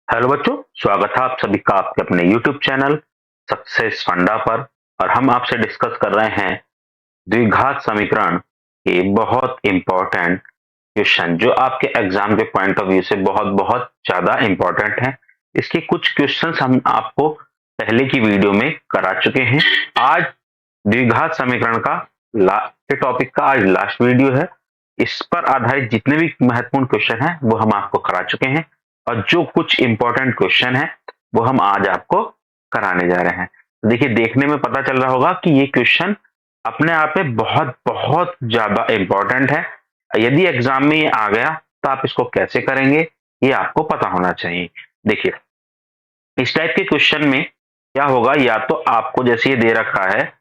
Hello बच्चों, स्वागत है आप सभी का आपके अपने YouTube चैनल सक्सेस फंडा पर। और हम आपसे डिस्कस कर रहे हैं द्विघात समीकरण के बहुत इंपॉर्टेंट क्वेश्चन जो आपके एग्जाम के पॉइंट ऑफ व्यू से बहुत बहुत ज्यादा इंपॉर्टेंट हैं। इसके कुछ क्वेश्चंस हम आपको पहले की वीडियो में करा चुके हैं। आज द्विघात समीकरण का के टॉपिक का आज लास्ट वीडियो है। इस पर आधारित जितने भी महत्वपूर्ण क्वेश्चन हैं वो हम आपको करा चुके हैं, और जो कुछ इंपॉर्टेंट क्वेश्चन है वो हम आज आपको कराने जा रहे हैं। तो देखिए, देखने में पता चल रहा होगा कि ये क्वेश्चन अपने आप में बहुत बहुत ज्यादा इंपॉर्टेंट है। यदि एग्जाम में ये आ गया तो आप इसको कैसे करेंगे ये आपको पता होना चाहिए। देखिए, इस टाइप के क्वेश्चन में क्या होगा, या तो आपको जैसे ये दे रखा है,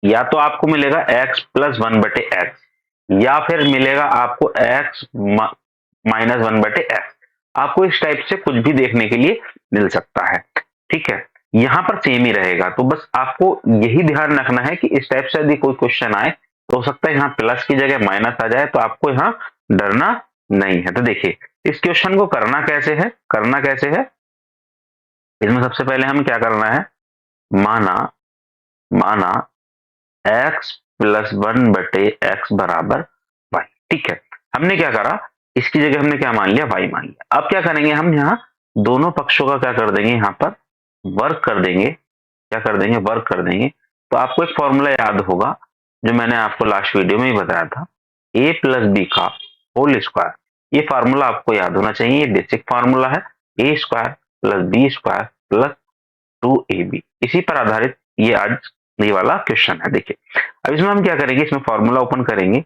या तो आपको मिलेगा x प्लस वन बटे एक्स, या फिर मिलेगा आपको x माइनस वन बटे एक्स। आपको इस टाइप से कुछ भी देखने के लिए मिल सकता है। ठीक है, यहाँ पर सेम ही रहेगा। तो बस आपको यही ध्यान रखना है कि इस टाइप से यदि कोई क्वेश्चन आए तो हो सकता है यहाँ प्लस की जगह माइनस आ जाए, तो आपको यहाँ डरना नहीं है। तो देखिए, इस क्वेश्चन को करना कैसे है। इसमें सबसे पहले हमें क्या करना है, माना माना x प्लस वन बटे एक्स बराबर वाई। ठीक है, हमने क्या करा, इसकी जगह हमने क्या मान लिया, y मान लिया। अब क्या करेंगे, हम यहाँ दोनों पक्षों का क्या कर देंगे, यहाँ पर वर्क कर देंगे। क्या कर देंगे, वर्क कर देंगे। तो आपको एक फॉर्मूला याद होगा जो मैंने आपको लास्ट वीडियो में ही बताया था, a प्लस बी का होल स्क्वायर। ये फार्मूला आपको याद होना चाहिए, ये बेसिक फार्मूला है। A square plus B square plus 2ab, इसी पर आधारित ये आज ये वाला क्वेश्चन है। देखिए, अब इसमें हम क्या करेंगे, इसमें फॉर्मूला ओपन करेंगे,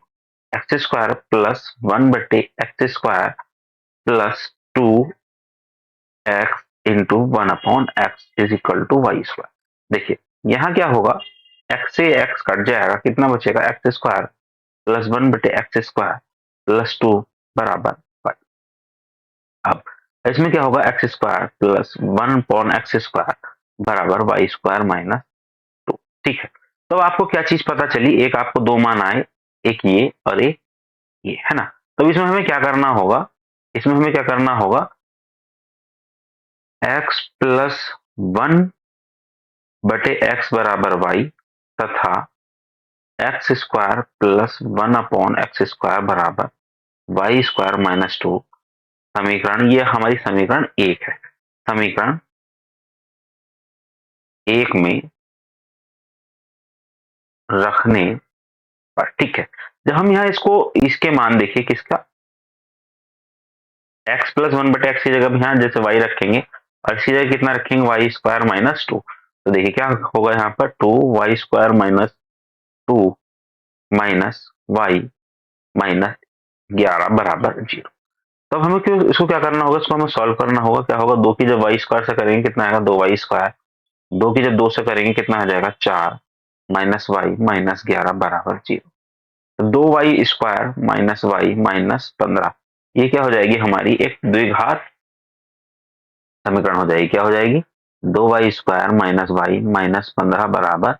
एक्स स्क्वायर प्लस वन बटे X square plus two X into one upon X is equal to Y square. देखिए, यहाँ क्या होगा, एक्स से एक्स कट जाएगा, कितना बचेगा, एक्स स्क्वायर प्लस वन बटे एक्स स्क्वायर प्लस टू बराबर वाई। अब इसमें क्या होगा, x square plus one upon x square बराबर वाई स्क्वायर माइनस टू। ठीक है, तो आपको क्या चीज पता चली, एक आपको दो मान आए, एक ये और एक ये, है ना। तो इसमें हमें क्या करना होगा, इसमें हमें क्या करना होगा, x प्लस वन बटे एक्स बराबर वाई, तथा x square plus one upon x square बराबर वाई स्क्वायर माइनस टू। समीकरण, ये हमारी समीकरण एक है। समीकरण एक में रखने पर, ठीक है, जब हम यहाँ इसको इसके मान देखिए, किसका, x प्लस वन बटे एक्स की जगह यहाँ जैसे y रखेंगे, और इसी जगह कितना रखेंगे, वाई स्क्वायर माइनस टू। तो देखिए क्या होगा, यहाँ पर two Y square minus two minus Y minus 11 बराबर जीरो। तब हमें क्यों इसको क्या करना होगा, इसको हमें सॉल्व करना होगा। क्या होगा, दो की जब वाई स्क्वायर से करेंगे कितना आएगा, दो वाई स्क्वायर, दो की जब दो से करेंगे कितना आ जाएगा, चार माइनस वाई माइनस 11 बराबर जीरो। तो दो y square minus Y minus 15, ये क्या हो जाएगी, हमारी एक द्विघात समीकरण हो जाएगी। क्या हो जाएगी, दो y square minus Y minus 15 बराबर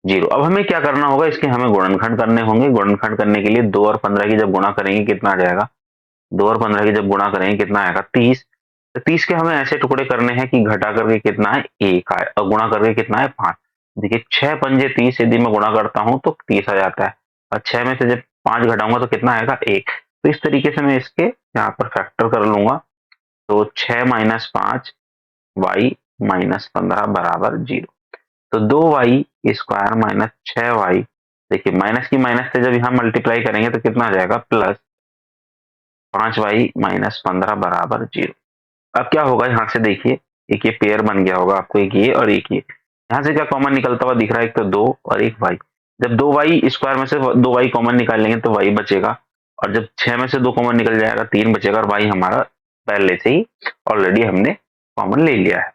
जीरो। अब हमें क्या करना होगा, इसके हमें गुणनखंड करने होंगे। गुणनखंड करने के लिए दो और 15 की जब गुणा करेंगे कितना आ जाएगा, दो और 15 की जब गुणा करेंगे कितना आएगा, 30। तो 30 के हमें ऐसे टुकड़े करने हैं कि घटा करके कितना है, एक आए, और गुणा करके कितना है, पांच। देखिए, छह पंजे 30, यदि मैं गुणा करता हूं तो 30 आ जाता है, और छह में से जब पांच घटाऊंगा तो कितना आएगा, एक। तो इस तरीके से मैं इसके यहाँ पर फैक्टर कर लूंगा। तो छह माइनस पांच वाई माइनस 15 बराबर जीरो। तो दो वाई स्क्वायर माइनस छह वाई, देखिए माइनस की माइनस से जब यहाँ मल्टीप्लाई करेंगे तो कितना आ जाएगा, प्लस पांच वाई माइनस 15 बराबर जीरो। अब क्या होगा, यहाँ से देखिए एक ये पेयर बन गया होगा आपको, एक ये और एक ये। यहाँ से क्या कॉमन निकलता हुआ दिख रहा है, एक तो दो और एक वाई। जब दो वाई स्क्वायर में से दो वाई कॉमन निकालेंगे तो वाई बचेगा, और जब छह में से दो कॉमन निकल जाएगा, तीन बचेगा, और वाई हमारा पहले से ही ऑलरेडी हमने कॉमन ले लिया है।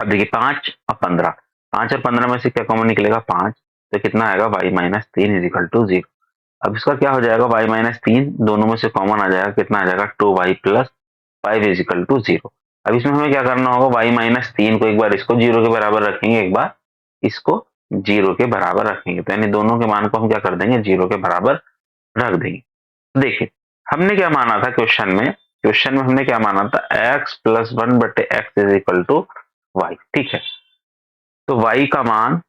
अब देखिए, पांच और 15, पांच और 15 में से क्या कॉमन निकलेगा, पांच। तो कितना आएगा, वाई माइनस तीन इज इक्वल टू जीरो। अब इसका क्या हो जाएगा, वाई माइनस तीन दोनों में से कॉमन आ जाएगा, कितना आ जाएगा, two y plus five is equal to zero. अब इसमें हमें क्या करना होगा, वाई माइनस तीन को एक बार इसको जीरो के बराबर रखेंगे, एक बार इसको जीरो के बराबर रखेंगे। तो यानी दोनों के मान को हम क्या कर देंगे, जीरो के बराबर रख देंगे। देखिए, हमने क्या माना था क्वेश्चन में, क्वेश्चन में हमने क्या माना था, x plus 1/x is equal to y. ठीक है, तो y का मान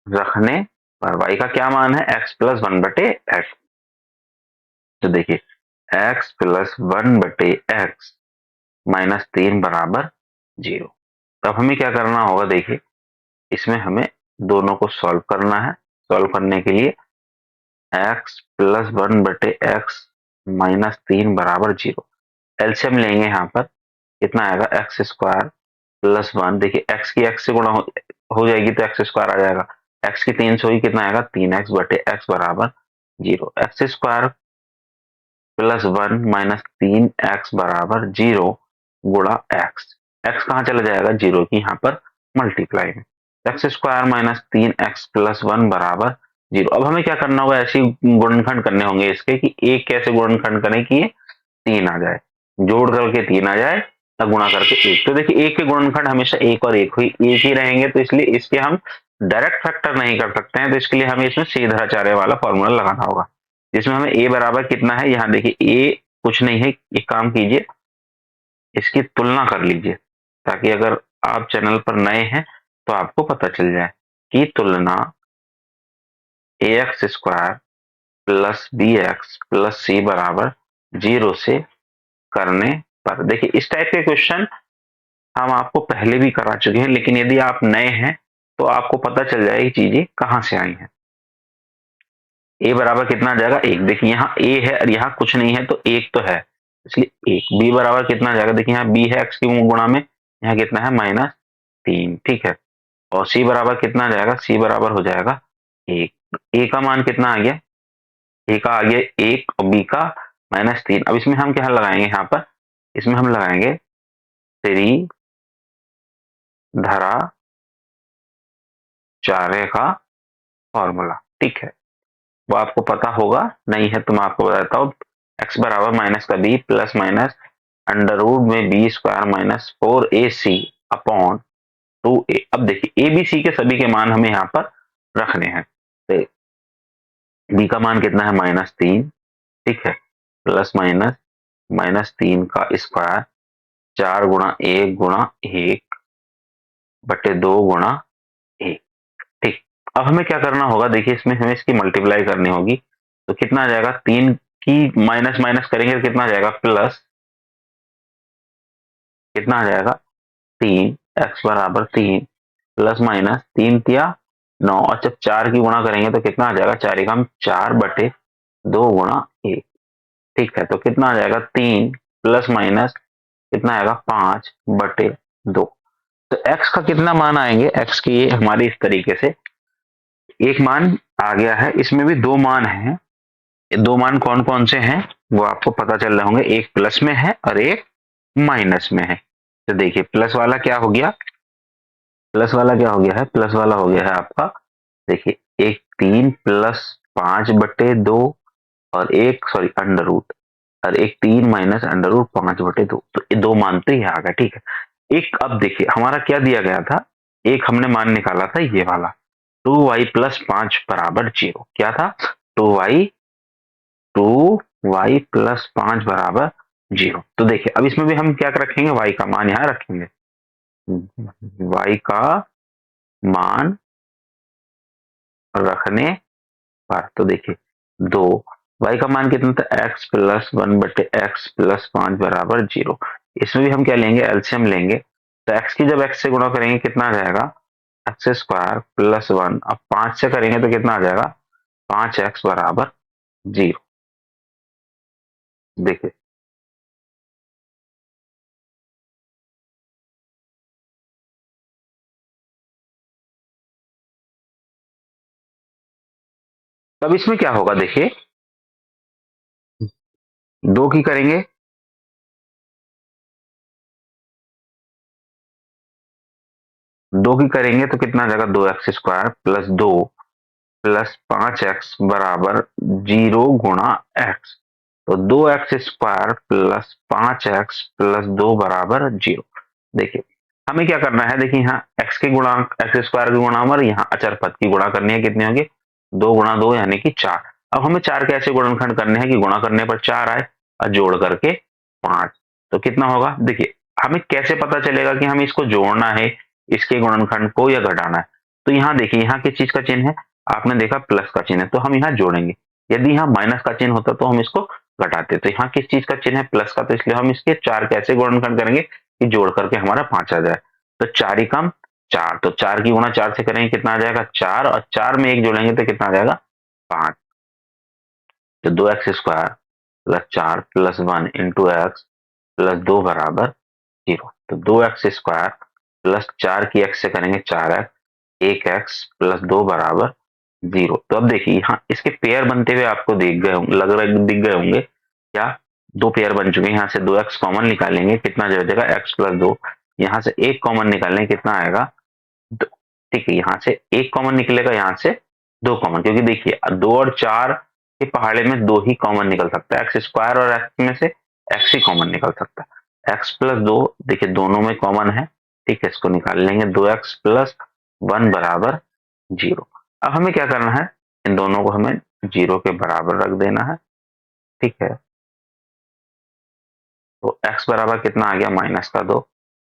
रखने पर y का क्या मान है, x प्लस 1/x। तो देखिए x प्लस 1/x माइनस 3 बराबर 0। अब हमें क्या करना होगा, देखिए इसमें हमें दोनों को सॉल्व करना है। सॉल्व करने के लिए x प्लस 1/x माइनस 3 बराबर 0, एलसीएम लेंगे। यहाँ पर कितना आएगा, एक्स स्क्वायर प्लस 1, देखिए x की x से गुणा हो जाएगी तो एक्स स्क्वायर आ जाएगा, x की 3 से हुई, कितना आएगा 3x/x बराबर 0। X square plus 1 minus 3x बराबर 0 गुणा x, x कहाँ चला जाएगा, 0 की यहाँ पर मल्टीप्लाई में, x square minus 3x plus 1 बराबर 0। अब हमें क्या करना होगा, ऐसे गुणनखंड करने होंगे इसके कि एक कैसे गुणनखंड करें कि ये 3 आ जाए, जोड़ करके 3 आ जाए या गुणा करके 1। तो देखिए एक के गुणनखंड हमेशा एक और एक ही रहेंगे, तो इसलिए इसके हम डायरेक्ट फैक्टर नहीं कर सकते हैं, तो इसके लिए हमें इसमें सीधाचार्य वाला फॉर्मूला लगाना होगा, जिसमें हमें a बराबर कितना है, यहाँ देखिए a कुछ नहीं है, एक काम कीजिए इसकी तुलना कर लीजिए, ताकि अगर आप चैनल पर नए हैं तो आपको पता चल जाए कि तुलना ax square plus bx plus c बराबर 0 से करने पर। देखिए इस टाइप के क्वेश्चन हम आपको पहले भी करा चुके हैं, लेकिन यदि आप नए हैं तो आपको पता चल जाएगी चीजें कहां से आई हैं। a बराबर कितना आ जाएगा, 1। देखिए यहाँ a है और यहाँ कुछ नहीं है, तो 1 तो है, इसलिए 1। b बराबर कितना आ जाएगा, देखिए यहाँ b है x की गुणा में, यहाँ कितना है -3। ठीक है, और c बराबर कितना आ जाएगा, c बराबर हो जाएगा 1। a का मान कितना आ गया, a का आ गया 1 और b का -3। अब इसमें हम क्या लगाएंगे, यहाँ पर इसमें हम लगाएंगे 3 धरा चार्य का फॉर्मूला। ठीक है, वो आपको पता होगा, नहीं है तो मैं आपको बताता हूँ। x बराबर माइनस का b plus minus under root में B square minus 4ac upon 2a। अब देखिए a b c के सभी के मान हमें यहाँ पर रखने हैं, तो b का मान कितना है -3। ठीक है, प्लस माइनस -3 का स्क्वायर 4 गुणा 1 गुणा 1 बटे 2 गुणा 1। ठीक, अब हमें क्या करना होगा, देखिए इसमें हमें इसकी मल्टीप्लाई करनी होगी, तो कितना आ जाएगा, 3 की माइनस माइनस करेंगे तो कितना आ जाएगा, प्लस कितना आ जाएगा 3, x बराबर 3 प्लस माइनस 3 तिया 9, और जब 4 की गुणा करेंगे तो कितना आ जाएगा, 4 एकम 4 बटे 2 गुणा 1। ठीक है, तो कितना आ जाएगा 3 प्लस माइनस कितना आएगा 5 बटे 2। तो x का कितना मान आएंगे, x की ये हमारी इस तरीके से एक मान आ गया है, इसमें भी दो मान हैं। ये दो मान कौन कौन से हैं वो आपको पता चल रहे होंगे, एक प्लस में है और एक माइनस में है। तो देखिए प्लस वाला क्या हो गया, प्लस वाला क्या हो गया है, प्लस वाला हो गया है आपका, देखिए एक 3 प्लस 5/2 और एक सॉरी अंडर रूट, और एक 3 माइनस अंडर रूट 5/2। तो ये दो मान तो ये आ गया। ठीक है, एक अब देखिए हमारा क्या दिया गया था, एक हमने मान निकाला था ये वाला 2y प्लस 5 बराबर 0। क्या था, 2y प्लस 5 बराबर 0। तो देखिए अब इसमें भी हम क्या रखेंगे, y का मान यहाँ रखेंगे, y का मान रखने पर। तो देखिए 2 y का मान कितना था, x प्लस 1/x प्लस 5 बराबर 0। इसमें भी हम क्या लेंगे, एलसीएम लेंगे, तो x की जब x से गुणा करेंगे कितना आ जाएगा, एक्स स्क्वायर प्लस 1, अब 5 से करेंगे तो कितना आ जाएगा 5x बराबर 0। देखिए तब इसमें क्या होगा, देखिए 2 की करेंगे, तो कितना आ जाएगा 2x square plus 2 plus 5x बराबर 0 गुणा x। तो 2x square plus 5x plus 2 बराबर 0। देखिए हमें क्या करना है, देखिए यहाँ x के गुणांक x स्क्वायर की गुणा और यहाँ अचर पद की गुणा करनी है, कितने होंगे 2 गुणा 2 यानी कि 4। अब हमें 4 के ऐसे गुणनखंड करने हैं कि गुणा करने पर 4 आए, और जोड़ करके 5। तो कितना होगा, देखिए हमें कैसे पता चलेगा कि हमें इसको जोड़ना है, इसके गुणनखंड को, या घटाना है। तो यहाँ देखिए, यहाँ किस चीज का चिन्ह है, आपने देखा प्लस का चिन्ह है, तो हम यहाँ जोड़ेंगे। यदि यहाँ माइनस का चिन्ह होता तो हम इसको घटाते। तो यहाँ किस चीज का चिन्ह है, प्लस का, तो इसलिए हम इसके 4 कैसे गुणनखंड करेंगे कि जोड़ करके हमारा 5 आ जाए। तो 4 ही कम 4, तो 4 की गुणा 4 से करेंगे, कितना आ जाएगा 4, और 4 में 1 जोड़ेंगे तो कितना आ जाएगा 5। तो 2x² plus 4 plus 1 into x plus 2 बराबर 0। तो 2x² प्लस 4 की x से करेंगे 4x, 1x प्लस 2 बराबर 0। तो अब देखिए यहाँ इसके पेयर बनते हुए आपको दिख गए होंगे क्या, 2 पेयर बन चुके हैं। यहाँ से 2x कॉमन निकालेंगे, कितना जो जाएगा x प्लस 2। यहाँ से 1 कॉमन निकालेंगे, कितना आएगा 2। ठीक है, यहाँ से 1 कॉमन निकलेगा, यहाँ से 2 कॉमन, क्योंकि देखिए 2 और 4 के पहाड़े में 2 ही कॉमन निकल सकता है, x² और x में से x ही कॉमन निकल सकता है। x प्लस 2 देखिए दोनों में कॉमन है, ठीक है, इसको निकाल लेंगे, 2x प्लस 1 बराबर 0। अब हमें क्या करना है, इन दोनों को हमें 0 के बराबर रख देना है। ठीक है, तो x बराबर कितना आ गया -2,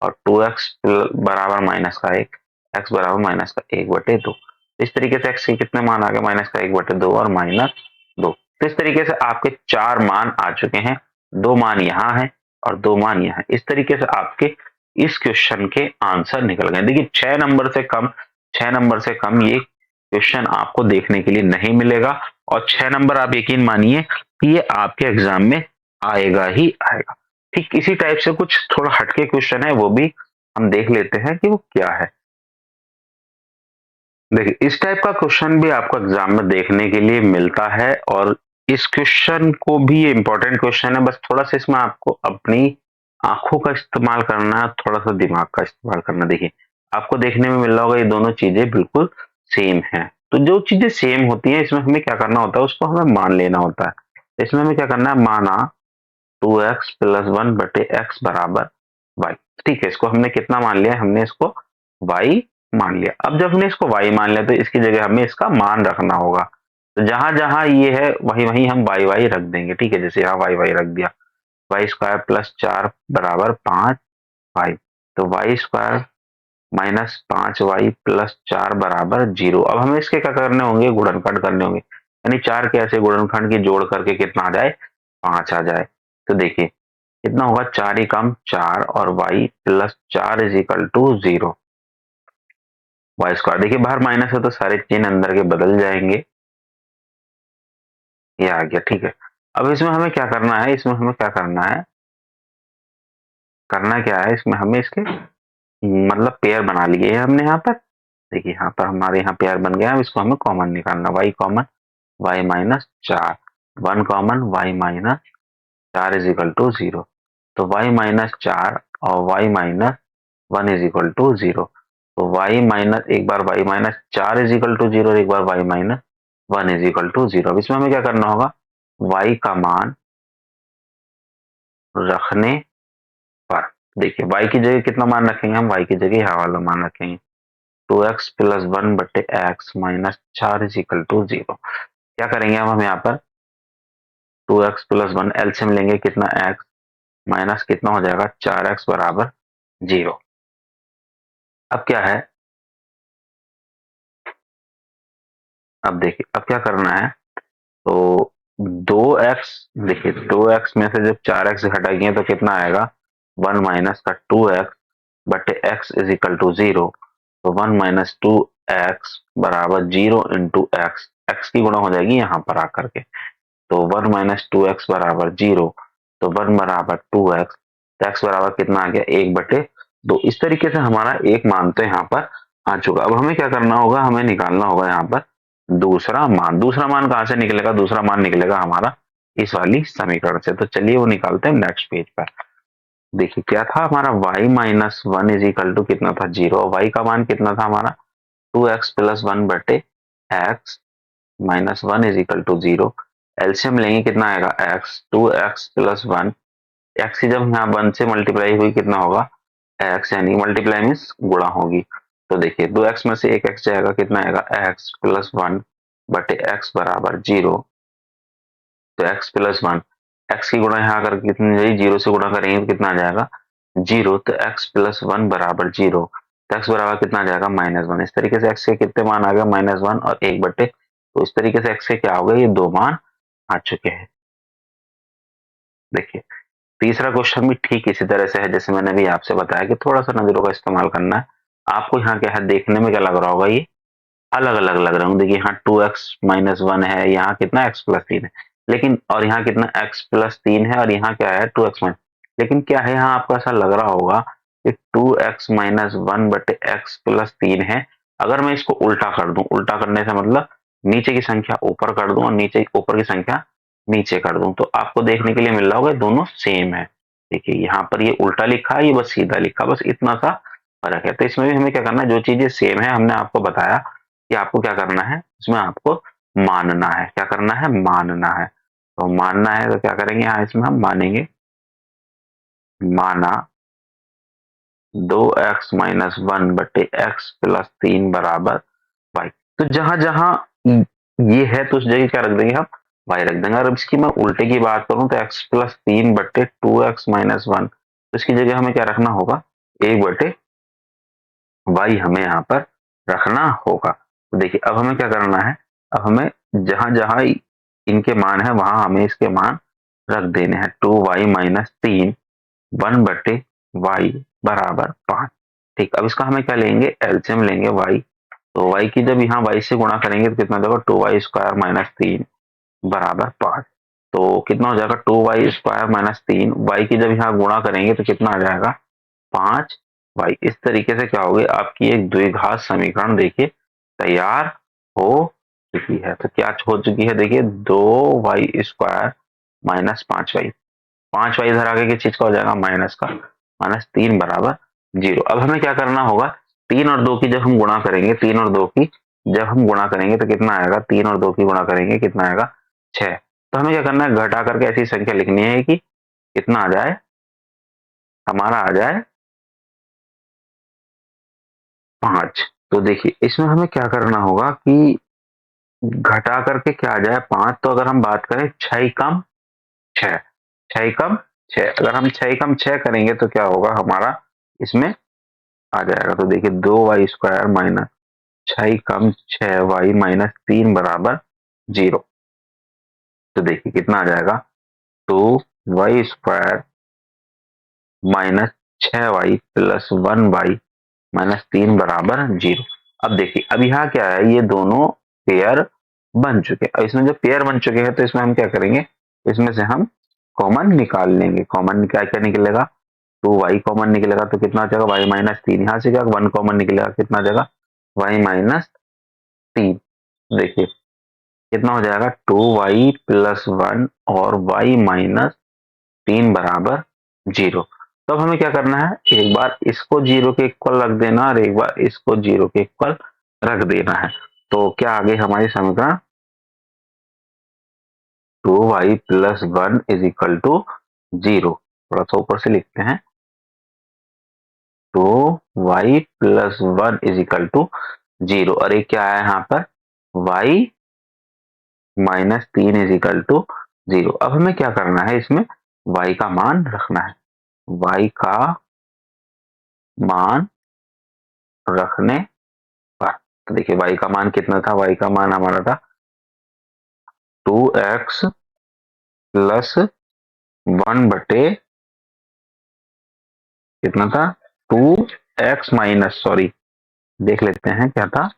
और 2x बराबर -1, x बराबर -1/2। इस तरीके से x के कितने मान आ गए, -1/2 और -2। तो इस तरीके से आपके 4 मान आ चुके हैं, 2 मान यहाँ है और 2 मान यहाँ है। इस तरीके से आपके इस क्वेश्चन के आंसर निकल गए। देखिए 6 नंबर से कम ये क्वेश्चन आपको देखने के लिए नहीं मिलेगा, और 6 नंबर आप यकीन मानिए कि ये आपके एग्जाम में आएगा ही आएगा। ठीक इसी टाइप से कुछ थोड़ा हटके क्वेश्चन है, वो भी हम देख लेते हैं कि वो क्या है। देखिए इस टाइप का क्वेश्चन भी आपको एग्जाम में देखने के लिए मिलता है, और इस क्वेश्चन को भी, ये इंपॉर्टेंट क्वेश्चन है, बस थोड़ा सा इसमें आपको अपनी आंखों का इस्तेमाल करना है, थोड़ा सा दिमाग का इस्तेमाल करना। देखिए आपको देखने में मिल रहा होगा ये दोनों चीजें बिल्कुल सेम है। तो जो चीजें सेम होती है इसमें हमें क्या करना होता है, उसको हमें मान लेना होता है। इसमें हमें क्या करना है, माना 2x प्लस 1/x बराबर y। ठीक है, इसको हमने कितना मान लिया, हमने इसको y मान लिया। अब जब हमने इसको y मान लिया तो इसकी जगह हमें इसका मान रखना होगा। तो जहां जहां ये है वहीं वहीं हम y रख देंगे। ठीक है, जैसे यहाँ y रख दिया, y² प्लस 4 बराबर 5y। तो y² माइनस 5y प्लस 4 बराबर 0। अब हमें इसके क्या करने होंगे, गुणनखंड करने होंगे, यानी 4 के ऐसे गुणनखंड की जोड़ करके कितना आ जाए, 5 आ जाए। तो देखिए कितना होगा, 4 ही कम 4, और y plus 4 is equal to 0। y², देखिए बाहर माइनस है तो सारे चिन्ह अंदर के बदल जाएंगे, ये आ गया। ठीक है, अब इसमें हमें क्या करना है, इसमें हमें क्या करना है, करना क्या है, इसमें हमें इसके मतलब पेयर बना लिए है हमने यहाँ पर। देखिए यहाँ पर हमारे यहाँ पेयर बन गया, अब इसको हमें कॉमन निकालना, y common y minus 4, 1 common y minus 4 is equal to 0। तो y माइनस 4 और y minus 1 is equal to 0। तो y माइनस, एक बार y minus 4 is equal to 0 और एक बार y minus 1 is equal to 0। अब इसमें हमें क्या करना होगा, y का मान रखने पर, देखिए y की जगह कितना मान रखेंगे, हम y की जगह यहाँ वाला मान रखेंगे, 2x plus 1/x minus 4 is equal to 0। क्या करेंगे अब हम यहाँ पर, 2x प्लस 1 एलसीएम लेंगे, कितना x माइनस कितना हो जाएगा 4x बराबर 0। अब क्या है, अब देखिए अब क्या करना है, तो 2x, देखिए 2x में से जब 4x घटाएंगे तो कितना आएगा, 1 माइनस का 2x बटे x इज इक्वल टू 0। तो 1 माइनस 2x बराबर 0 इंटू एक्स, एक्स की गुणा हो जाएगी यहाँ पर आकर के। तो 1 माइनस 2x बराबर 0, तो 1 बराबर 2x, तो x बराबर कितना आ गया, 1/2। इस तरीके से हमारा एक मान तो यहाँ पर आ चुका। अब हमें क्या करना होगा, हमें निकालना होगा यहाँ पर दूसरा मान। दूसरा मान कहाँ से निकलेगा, दूसरा मान निकलेगा हमारा इस वाली समीकरण से। तो चलिए वो निकालते हैं नेक्स्ट पेज पर। देखिए क्या था हमारा, y minus 1 is equal to कितना था, 0। y का मान कितना था हमारा, 2x plus 1/x minus 1 is equal to 0। LCM लेंगे, कितना आएगा x, 2x प्लस 1, x की जब यहाँ 1 से मल्टीप्लाई हुई कितना होगा x, यानी मल्टीप्लाई मीन्स गुणा होगी। तो देखिए 2x में से एक x जाएगा, कितना आएगा x प्लस 1 बटे x बराबर 0। तो x प्लस 1, एक्स की गुणा यहाँ करके कितनी जाएगी, 0 से गुणा करेंगे तो कितना आ जाएगा 0, तो x प्लस 1 बराबर 0, तो x बराबर कितना आ जाएगा -1। इस तरीके से x के कितने मान आ गए -1 और 1/, तो इस तरीके से x के क्या हो गए, ये 2 मान आ चुके हैं। देखिए तीसरा क्वेश्चन भी ठीक इसी तरह से है, जैसे मैंने भी आपसे बताया कि थोड़ा सा नजरों का इस्तेमाल करना है। आपको यहाँ क्या है, देखने में क्या लग रहा होगा, ये अलग अलग लग रहे होंगे। देखिए यहाँ 2x माइनस 1 है, यहाँ कितना x प्लस 3 है, लेकिन और यहाँ कितना x प्लस 3 है, और यहाँ क्या है 2x माइनस, लेकिन क्या है यहाँ आपको ऐसा लग रहा होगा कि 2x माइनस 1 बटे x प्लस 3 है। अगर मैं इसको उल्टा कर दूं, उल्टा करने से मतलब नीचे की संख्या ऊपर कर दूं और नीचे ऊपर की संख्या नीचे कर दूं, तो आपको देखने के लिए मिल रहा होगा दोनों सेम है। देखिए यहाँ पर ये उल्टा लिखा है, ये बस सीधा लिखा, बस इतना सा फर्क है। तो इसमें भी हमें क्या करना है, जो चीजें सेम है हमने आपको बताया कि आपको क्या करना है, इसमें आपको मानना है। क्या करना है, मानना है। तो मानना है तो क्या करेंगे, यहाँ इसमें हम मानेंगे, माना 2x माइनस 1 बटे एक्स प्लस 3 बराबर y। तो जहां जहां ये है तो उस जगह क्या रख देंगे हम, y रख देंगे। और इसकी मैं उल्टे की बात करूं तो x प्लस 3 बटे 2x माइनस 1, तो इसकी जगह हमें क्या रखना होगा, 1 बटे y हमें यहाँ पर रखना होगा। तो देखिए अब हमें क्या करना है, अब हमें जहां जहां इनके मान है वहां हमें इसके मान रख देने हैं। 2y माइनस 3 1 बटे y बराबर 5। ठीक, अब इसका हमें क्या लेंगे, एलसीएम लेंगे y। तो y की जब यहाँ y से गुणा करेंगे तो कितना देगा, 2y स्क्वायर माइनस 3 बराबर 5। तो कितना हो जाएगा, 2y स्क्वायर माइनस 3, y की जब यहाँ गुणा करेंगे तो कितना आ जाएगा 5y। इस तरीके से क्या होगी, आपकी एक द्विघात समीकरण देखिए तैयार हो चुकी है। तो क्या हो चुकी है, देखिए 2y square minus 5y, 5y इधर आगे की चीज का हो जाएगा माइनस का, -3 बराबर 0। अब हमें क्या करना होगा, 3 और 2 की जब हम गुणा करेंगे, 3 और 2 की जब हम गुणा करेंगे तो कितना आएगा, 3 और 2 की गुणा करेंगे कितना आएगा 6। तो हमें क्या करना है, घटा करके ऐसी संख्या लिखनी है कि कितना आ जाए, हमारा आ जाए 5। तो देखिए इसमें हमें क्या करना होगा कि घटा करके क्या आ जाए 5। तो अगर हम बात करें 6 कम 6, 6 कम 6, अगर हम 6 कम 6 करेंगे तो क्या होगा हमारा, इसमें आ जाएगा। तो देखिए 2y स्क्वायर माइनस 6 कम 6y माइनस 3 बराबर 0। तो देखिए कितना आ जाएगा, 2y square minus 6y plus 1y minus 3 बराबर 0। अब देखिए अब यहाँ क्या है, ये दोनों पेयर बन चुके हैं। अब इसमें जो पेयर बन चुके हैं तो इसमें हम क्या करेंगे, इसमें से हम कॉमन निकाल लेंगे। कॉमन क्या क्या निकलेगा, 2y कॉमन निकलेगा तो कितना आ जाएगा y माइनस 3, यहाँ से क्या 1 कॉमन निकलेगा कितना आ जाएगा y माइनस 3। देखिए कितना हो जाएगा 2y प्लस 1 और y माइनस 3 बराबर 0। तब हमें क्या करना है, एक बार इसको 0 के इक्वल रख देना और एक बार इसको 0 के इक्वल रख देना है। तो क्या आ गई हमारी समीकरण, 2y plus 1 is equal to 0। थोड़ा सा ऊपर से लिखते हैं, तो y plus 1 is equal to 0, और एक क्या है यहाँ पर y minus 3 is equal to 0। अब हमें क्या करना है, इसमें y का मान रखना है। y का मान रखने पर, तो देखिए y का मान कितना था, y का मान हमारा था 2x प्लस 1 बटे कितना था 2x माइनस, सॉरी देख लेते हैं क्या था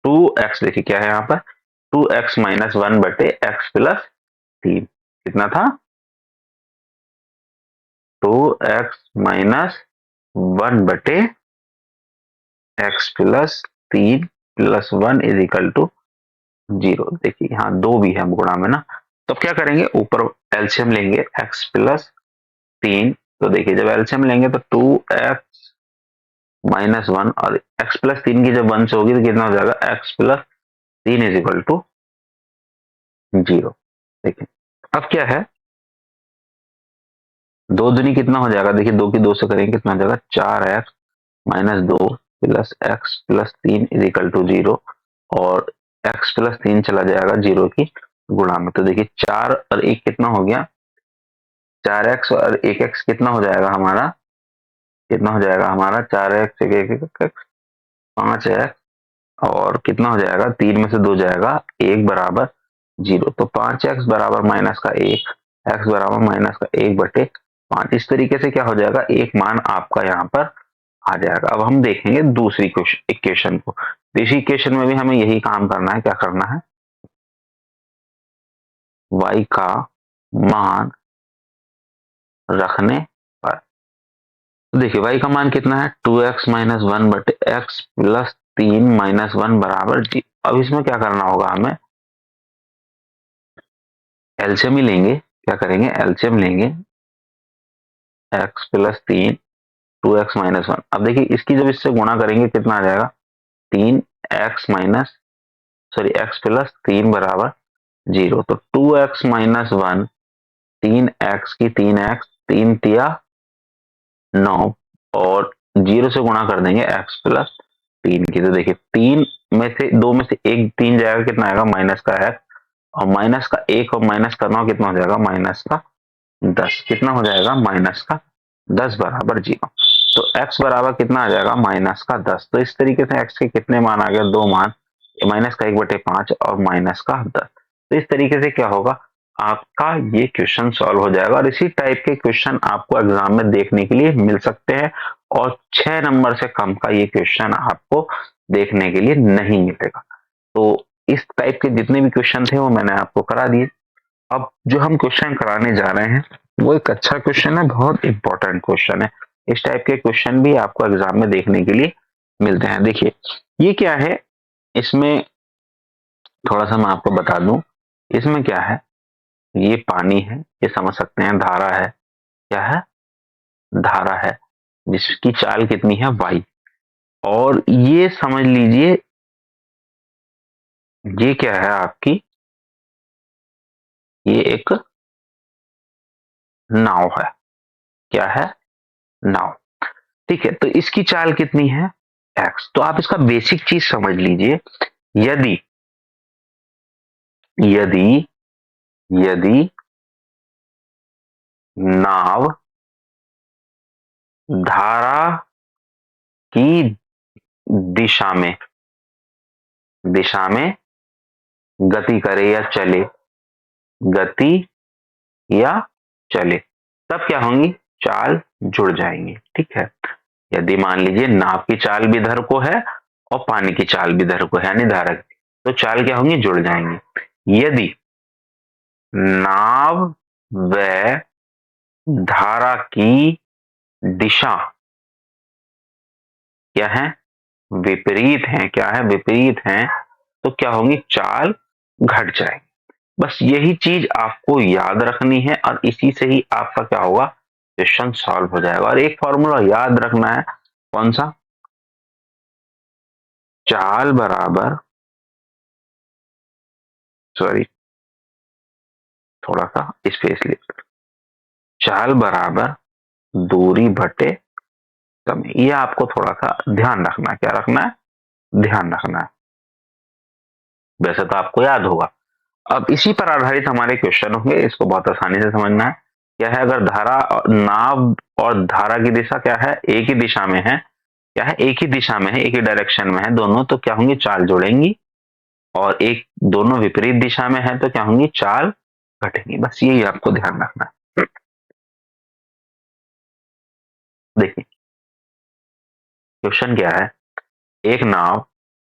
2x। देखिए क्या है यहाँ पर 2x माइनस 1 बटे x प्लस 3, कितना था 2x माइनस 1 बटे x plus 3 plus 1 is equal to 0। देखिए यहाँ 2 भी है गुणा में ना, तो क्या करेंगे ऊपर एलसीएम लेंगे x प्लस 3। तो देखिए जब एलसीएम लेंगे तो 2x माइनस 1 और x प्लस 3 की जब 1 से होगी तो कितना हो जाएगा x plus 3 is equal to 0। देखिए अब क्या है, 2 दूनी कितना हो जाएगा, देखिए 2 की 2 से करेंगे कितना हो जाएगा 4x minus 2 plus x plus 3 is equal to 0, और x प्लस 3 चला जाएगा 0 की गुणा में, तो देखिए 4 और 1 कितना हो गया, 4x और 1x कितना हो जाएगा हमारा, कितना हो जाएगा हमारा 4x 1x 5x और कितना हो जाएगा, 3 में से 2 जाएगा, 1 बराबर 0। तो 5x बराबर माइनस का 1, x बराबर माइनस का 1/5। इस तरीके से क्या हो जाएगा, एक मान आपका यहाँ पर आ जाएगा। अब हम देखेंगे दूसरी इक्वेशन को। दूसरी इक्वेशन में भी हमें यही काम करना है। क्या करना है, y का मान रखने पर, तो देखिए y का मान कितना है, 2x माइनस 1/x प्लस 3 - 1 बराबर जी। अब इसमें क्या करना होगा, हमें एलसीएम ही लेंगे। क्या करेंगे, एलसीएम लेंगे, x प्लस 3 2x माइनस 1। अब देखिए इसकी जब इससे गुणा करेंगे कितना आ जाएगा, 3x minus sorry x plus 3 बराबर 0। तो 2x माइनस 1, 3x की 3x, 3 तिया 9 और 0 से गुणा कर देंगे x प्लस 3 की। तो देखिए 3 में से 2 में से एक 3 जाएगा, कितना आएगा, माइनस का x, और माइनस का 1 और माइनस का 9 कितना हो जाएगा, माइनस का 10। कितना हो जाएगा, माइनस का 10 बराबर 0। तो x बराबर कितना आ जाएगा, माइनस का 10। तो इस तरीके से x के कितने मान आ गए, दो मान, माइनस का 1/5 और माइनस का 10। तो इस तरीके से क्या होगा, आपका ये क्वेश्चन सॉल्व हो जाएगा। और इसी टाइप के क्वेश्चन आपको एग्जाम में देखने के लिए मिल सकते हैं, और 6 नंबर से कम का ये क्वेश्चन आपको देखने के लिए नहीं मिलेगा। तो इस टाइप के जितने भी क्वेश्चन थे वो मैंने आपको करा दिए। अब जो हम क्वेश्चन कराने जा रहे हैं वो एक अच्छा क्वेश्चन है, बहुत इंपॉर्टेंट क्वेश्चन है। इस टाइप के क्वेश्चन भी आपको एग्जाम में देखने के लिए मिलते हैं। देखिए ये क्या है, इसमें थोड़ा सा मैं आपको बता दूं, इसमें क्या है, ये पानी है, ये समझ सकते हैं, धारा है, क्या है, धारा है, जिसकी चाल कितनी है, y। और ये समझ लीजिए ये क्या है आपकी, ये एक नाव है। क्या है, नाव। ठीक है, तो इसकी चाल कितनी है, x। तो आप इसका बेसिक चीज समझ लीजिए, यदि यदि यदि नाव धारा की दिशा में गति करे या चले, गति या चले, तब क्या होंगी, चाल जुड़ जाएंगी। ठीक है, यदि मान लीजिए नाव की चाल भी इधर को है और पानी की चाल भी इधर को है, यानी धारा की, तो चाल क्या होंगी, जुड़ जाएंगी। यदि नाव व धारा की दिशा क्या है, विपरीत है, क्या है, विपरीत है, तो क्या होंगी, चाल घट जाएगी। बस यही चीज आपको याद रखनी है, और इसी से ही आपका क्या होगा, क्वेश्चन सॉल्व हो जाएगा। और एक फॉर्मूला याद रखना है, कौन सा, चाल बराबर, सॉरी थोड़ा सा स्पेस ले, चाल बराबर दूरी बटे समय। ये आपको थोड़ा सा ध्यान रखना है। क्या रखना है, ध्यान रखना है। वैसे तो आपको याद होगा। अब इसी पर आधारित हमारे क्वेश्चन होंगे, इसको बहुत आसानी से समझना है। क्या है, अगर धारा, नाव और धारा की दिशा क्या है, एक ही दिशा में है, क्या है, एक ही दिशा में है, एक ही डायरेक्शन में है दोनों, तो क्या होंगी, चाल जुड़ेंगी। और एक दोनों विपरीत दिशा में है तो क्या होंगी, चाल घटेंगी। बस यही आपको ध्यान रखना है। देखिए क्वेश्चन क्या है, एक नाव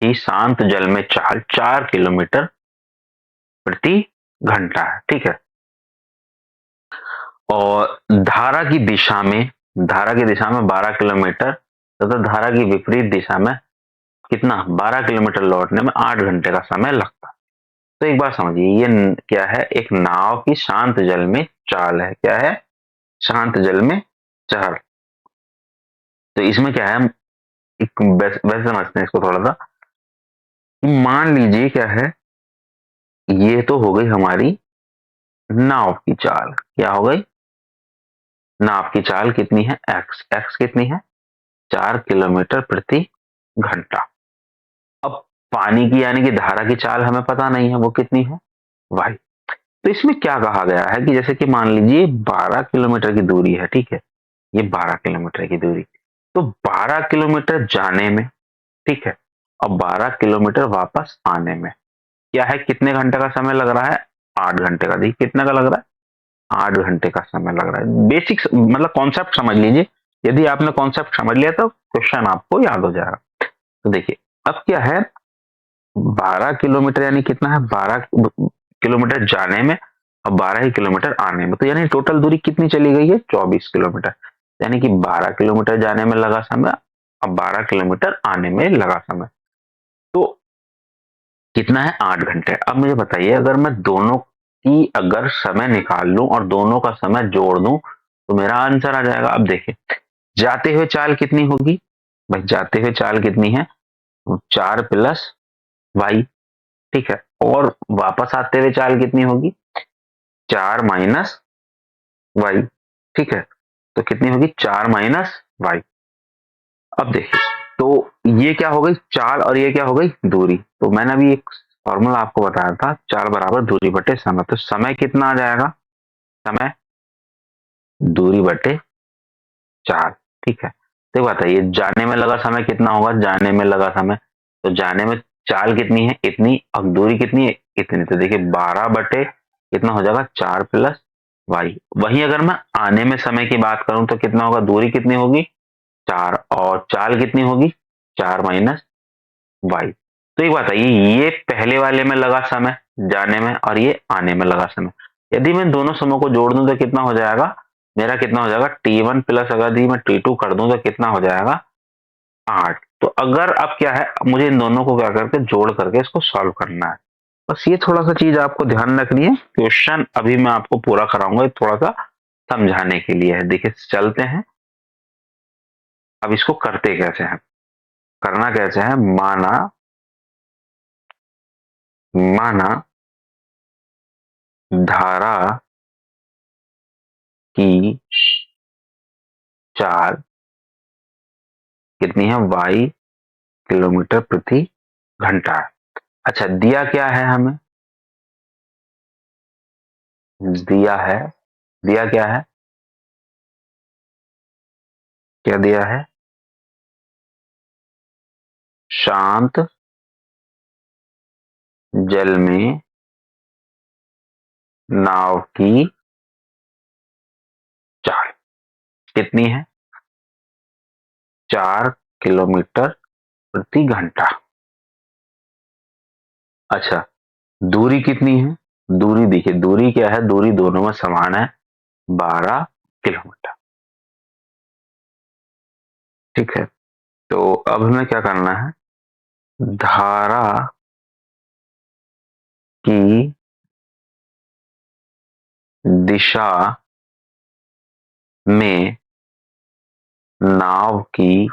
की शांत जल में चाल 4 किलोमीटर प्रति घंटा है। ठीक है, और धारा की दिशा में 12 किलोमीटर, तथा धारा की विपरीत दिशा में कितना, 12 किलोमीटर लौटने में 8 घंटे का समय लगता है। तो एक बार समझिए, ये क्या है, एक नाव की शांत जल में चाल है। क्या है, शांत जल में चाल। तो इसमें क्या है, एक वैसे समझते हैं इसको थोड़ा सा। मान लीजिए क्या है, ये तो हो गई हमारी नाव की चाल। क्या हो गई, नाव की चाल कितनी है, एक्स कितनी है, 4 किलोमीटर प्रति घंटा। अब पानी की यानी कि धारा की चाल हमें पता नहीं है, वो कितनी है, वाई। तो इसमें क्या कहा गया है कि जैसे कि मान लीजिए 12 किलोमीटर की दूरी है, ठीक है, ये 12 किलोमीटर की दूरी, तो 12 किलोमीटर जाने में, ठीक है, और 12 किलोमीटर वापस आने में क्या है, कितने घंटे का समय लग रहा है, 8 घंटे का। देखिए कितने का लग रहा है, 8 घंटे का समय लग रहा है। बेसिक मतलब कॉन्सेप्ट समझ लीजिए, यदि आपने कॉन्सेप्ट समझ लिया तो क्वेश्चन आपको याद हो जाएगा। तो देखिए अब क्या है, 12 किलोमीटर यानी कितना है, 12 किलोमीटर जाने में और 12 ही किलोमीटर आने में, तो यानी टोटल दूरी कितनी चली गई है, 24 किलोमीटर। यानी कि 12 किलोमीटर जाने में लगा समय और 12 किलोमीटर आने में लगा समय, तो कितना है, 8 घंटे। अब मुझे बताइए अगर मैं दोनों की अगर समय निकाल लूं और दोनों का समय जोड़ दूं तो मेरा आंसर आ जाएगा। अब देखिए जाते हुए चाल कितनी होगी, भाई जाते हुए चाल कितनी है, 4 + y, ठीक है, और वापस आते हुए चाल कितनी होगी, 4 - y, ठीक है, तो कितनी होगी, 4 - y। अब देखिए तो ये क्या हो गई, चाल, और ये क्या हो गई, दूरी। तो मैंने अभी एक फॉर्मूला आपको बताया था, चाल बराबर दूरी बटे समय। तो समय कितना आ जाएगा, समय दूरी बटे चाल, ठीक है। तो बताइए जाने में लगा समय कितना होगा, जाने में लगा समय, तो जाने में चाल कितनी है, इतनी, और दूरी कितनी है, इतनी। तो देखिए 12 बटे कितना हो जाएगा, 4 + y। वहीं अगर मैं आने में समय की बात करूं तो कितना होगा, दूरी कितनी होगी, 4, और चाल कितनी होगी, 4 - y। तो एक बात है, ये पहले वाले में लगा समय जाने में और ये आने में लगा समय, यदि मैं दोनों समय को जोड़ दूं तो कितना हो जाएगा, मेरा कितना हो जाएगा, T1 प्लस अगर मैं T2 कर दूं तो कितना हो जाएगा, 8। तो अगर अब क्या है, मुझे इन दोनों को क्या करके जोड़ करके इसको सॉल्व करना है। बस ये थोड़ा सा चीज आपको ध्यान रखनी है, क्वेश्चन अभी मैं आपको पूरा कराऊंगा, थोड़ा सा समझाने के लिए है। देखिए चलते हैं, अब इसको करते कैसे हैं, करना कैसे है, माना माना धारा की चाल कितनी है, y किलोमीटर प्रति घंटा है। अच्छा दिया क्या है हमें, दिया है, दिया क्या है, क्या दिया है, शांत जल में नाव की चाल कितनी है, 4 किलोमीटर प्रति घंटा। अच्छा दूरी कितनी है, दूरी देखिए, दूरी क्या है, दूरी दोनों में समान है, 12 किलोमीटर, ठीक है। तो अब हमें क्या करना है, धारा की दिशा में नाव की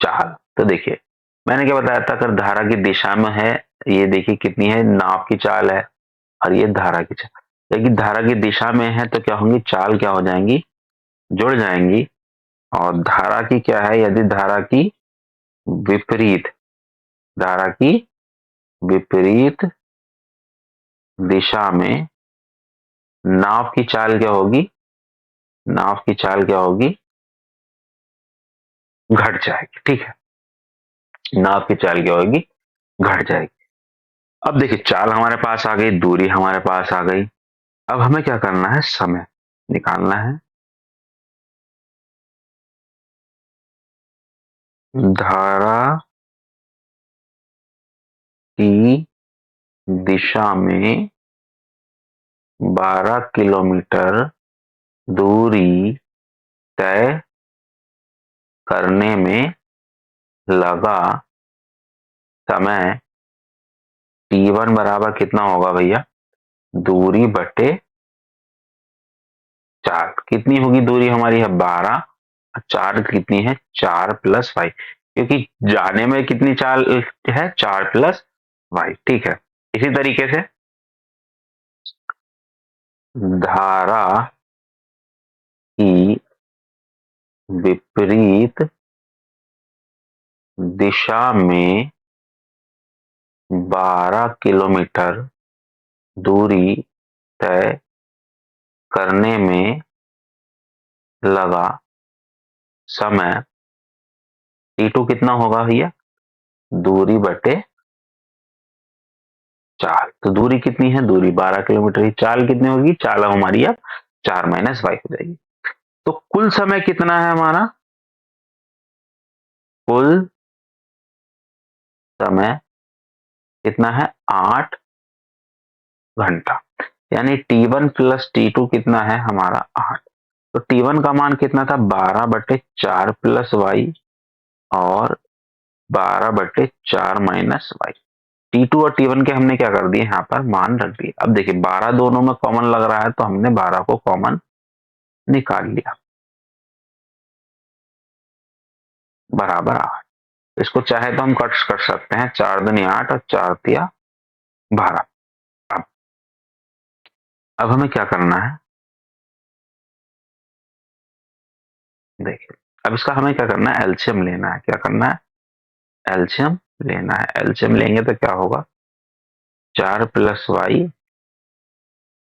चाल। तो देखिए मैंने क्या बताया था, अगर धारा की दिशा में है, ये देखिए कितनी है, नाव की चाल है, और ये धारा की चाल। लेकिन धारा की दिशा में है तो क्या होंगी, चाल क्या हो जाएंगी, जुड़ जाएंगी। और धारा की क्या है, यदि धारा की विपरीत, धारा की विपरीत दिशा में नाव की चाल क्या होगी, नाव की चाल क्या होगी, घट जाएगी, ठीक है, नाव की चाल क्या होगी, घट जाएगी। अब देखिए चाल हमारे पास आ गई, दूरी हमारे पास आ गई, अब हमें क्या करना है, समय निकालना है। धारा की दिशा में 12 किलोमीटर दूरी तय करने में लगा समय T1 बराबर कितना होगा भैया, दूरी बटे चार। कितनी होगी दूरी हमारी है 12, चार कितनी है, 4 + y, क्योंकि जाने में कितनी चाल है, 4 + y, ठीक है। इसी तरीके से धारा की विपरीत दिशा में 12 किलोमीटर दूरी तय करने में लगा समय T2 कितना होगा भैया? दूरी बटे चाल। तो दूरी कितनी है? दूरी 12 किलोमीटर ही। चाल कितनी होगी? चाल हमारी अब 4 - y हो जाएगी। तो कुल समय कितना है हमारा? कुल समय कितना है? 8 घंटा। यानी T1 प्लस T2 कितना है हमारा? 8। तो T1 का मान कितना था? 12/4 प्लस वाई और 12/4 माइनस वाई। T2 और T1 के हमने क्या कर दिए? यहाँ पर मान रख दिए। अब देखिए 12 दोनों में कॉमन लग रहा है तो हमने 12 को कॉमन निकाल लिया, बराबर 8। इसको चाहे तो हम कट कर सकते हैं, 4 दूनी 8 और 4 तिया 12। अब अब हमें क्या करना है? देखिए अब इसका हमें क्या करना है? एलसीएम लेना है। क्या करना है? एलसीएम लेना है। एलसीएम लेंगे तो क्या होगा? 4 + y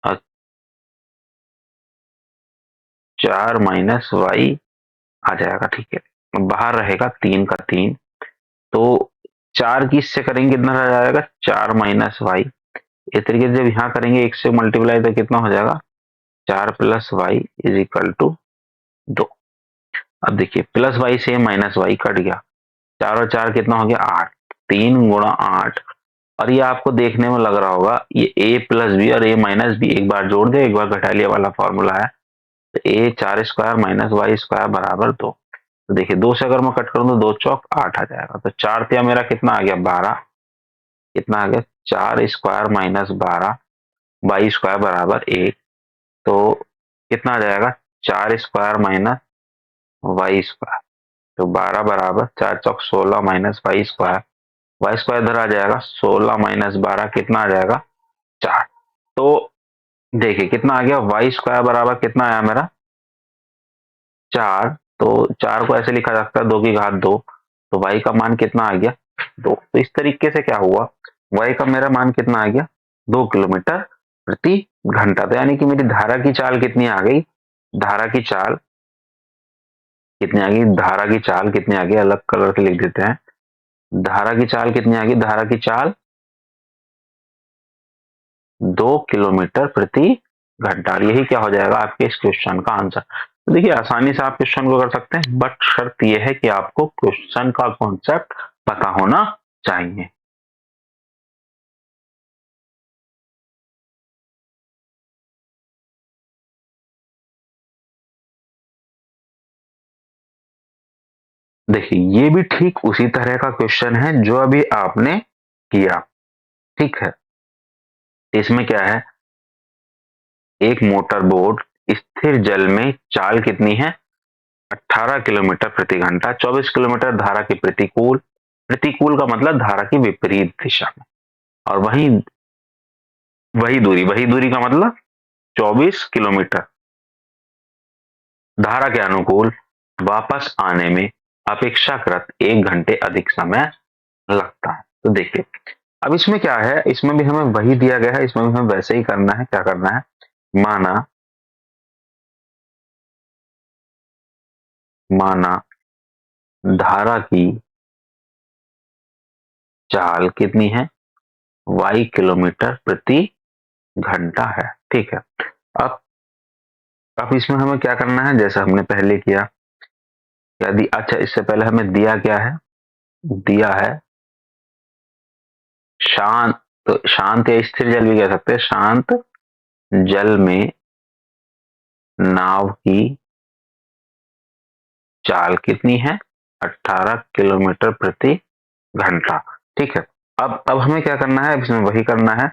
और 4 - y आ जाएगा, ठीक है। बाहर रहेगा 3 का 3। तो 4 की इससे करेंगे कितना रह जाएगा? 4 - y। इस तरीके से जब यहाँ करेंगे 1 से मल्टीप्लाई तो कितना हो जाएगा? 4 + y = 2। अब देखिए प्लस वाई से माइनस वाई कट गया, 4 और 4 कितना हो गया? 8। 3 × 8। और ये आपको देखने में लग रहा होगा ये a+b और a-b एक बार जोड़ दे एक बार घटा लिया वाला फॉर्मूला है। तो a² - y² बराबर 2। तो देखिए 2 से अगर मैं कट करूं तो 2 × 4 = 8 आ जाएगा। तो 4 मेरा कितना आ गया? 12। कितना आ गया? 4² - 12 y² बराबर 1। तो कितना आ जाएगा? 4² - y²। तो 12 बराबर 4 × 4 = 16 -y²। y² इधर आ जाएगा, 16 - 12 कितना आ जाएगा? 4। तो देखिए कितना आ गया? y² बराबर कितना आया मेरा? 4। तो 4 को ऐसे लिखा जा सकता है 2 की घात 2। तो y का मान कितना आ गया? 2। तो इस तरीके से क्या हुआ? y का मेरा मान कितना आ गया? 2 किलोमीटर प्रति घंटा। तो यानी कि मेरी धारा की चाल कितनी आ गई? धारा की चाल कितनी आ गई? धारा की चाल कितनी आ गई? अलग कलर से लिख देते हैं। धारा की चाल कितनी आ गई? धारा की चाल 2 किलोमीटर प्रति घंटा। यही क्या हो जाएगा आपके इस क्वेश्चन का आंसर। तो देखिए आसानी से आप क्वेश्चन को कर सकते हैं, बट शर्त यह है कि आपको क्वेश्चन का कॉन्सेप्ट पता होना चाहिए। देखिए ये भी ठीक उसी तरह का क्वेश्चन है जो अभी आपने किया, ठीक है। इसमें क्या है? एक मोटर बोट स्थिर जल में चाल कितनी है? 18 किलोमीटर प्रति घंटा। 24 किलोमीटर धारा की प्रतिकूल, प्रतिकूल का मतलब धारा की विपरीत दिशा में। और वही दूरी का मतलब 24 किलोमीटर धारा के अनुकूल वापस आने में अपेक्षाकृत 1 घंटे अधिक समय लगता है। तो देखिए अब इसमें क्या है? इसमें भी हमें वही दिया गया है, इसमें भी हमें वैसे ही करना है। क्या करना है? माना माना धारा की चाल कितनी है? y किलोमीटर प्रति घंटा है, ठीक है। अब अब इसमें हमें क्या करना है? जैसा हमने पहले किया। यदि अच्छा इससे पहले हमें दिया क्या है? दिया है शांत। तो शांत या स्थिर जल भी कह सकते हैं। शांत जल में नाव की चाल कितनी है? 18 किलोमीटर प्रति घंटा, ठीक है। अब हमें क्या करना है? अब इसमें वही करना है।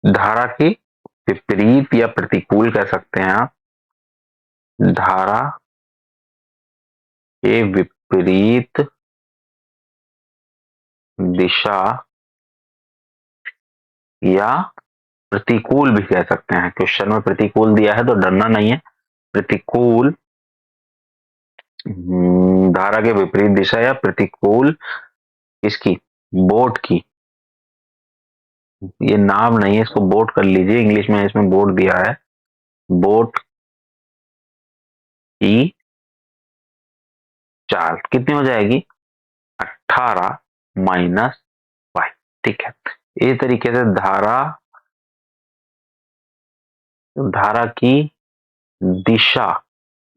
धारा की विपरीत या प्रतिकूल कह सकते हैं आप। धारा के विपरीत दिशा या प्रतिकूल भी कह सकते हैं। क्वेश्चन में प्रतिकूल दिया है तो डरना नहीं है। प्रतिकूल धारा के विपरीत दिशा या प्रतिकूल इसकी बोट की ये नाव नहीं है, इसको बोट कर लीजिए, इंग्लिश में इसमें बोट दिया है। बोट की चाल कितनी हो जाएगी? 18 माइनस वाई। ठीक है, इस तरीके से धारा धारा की दिशा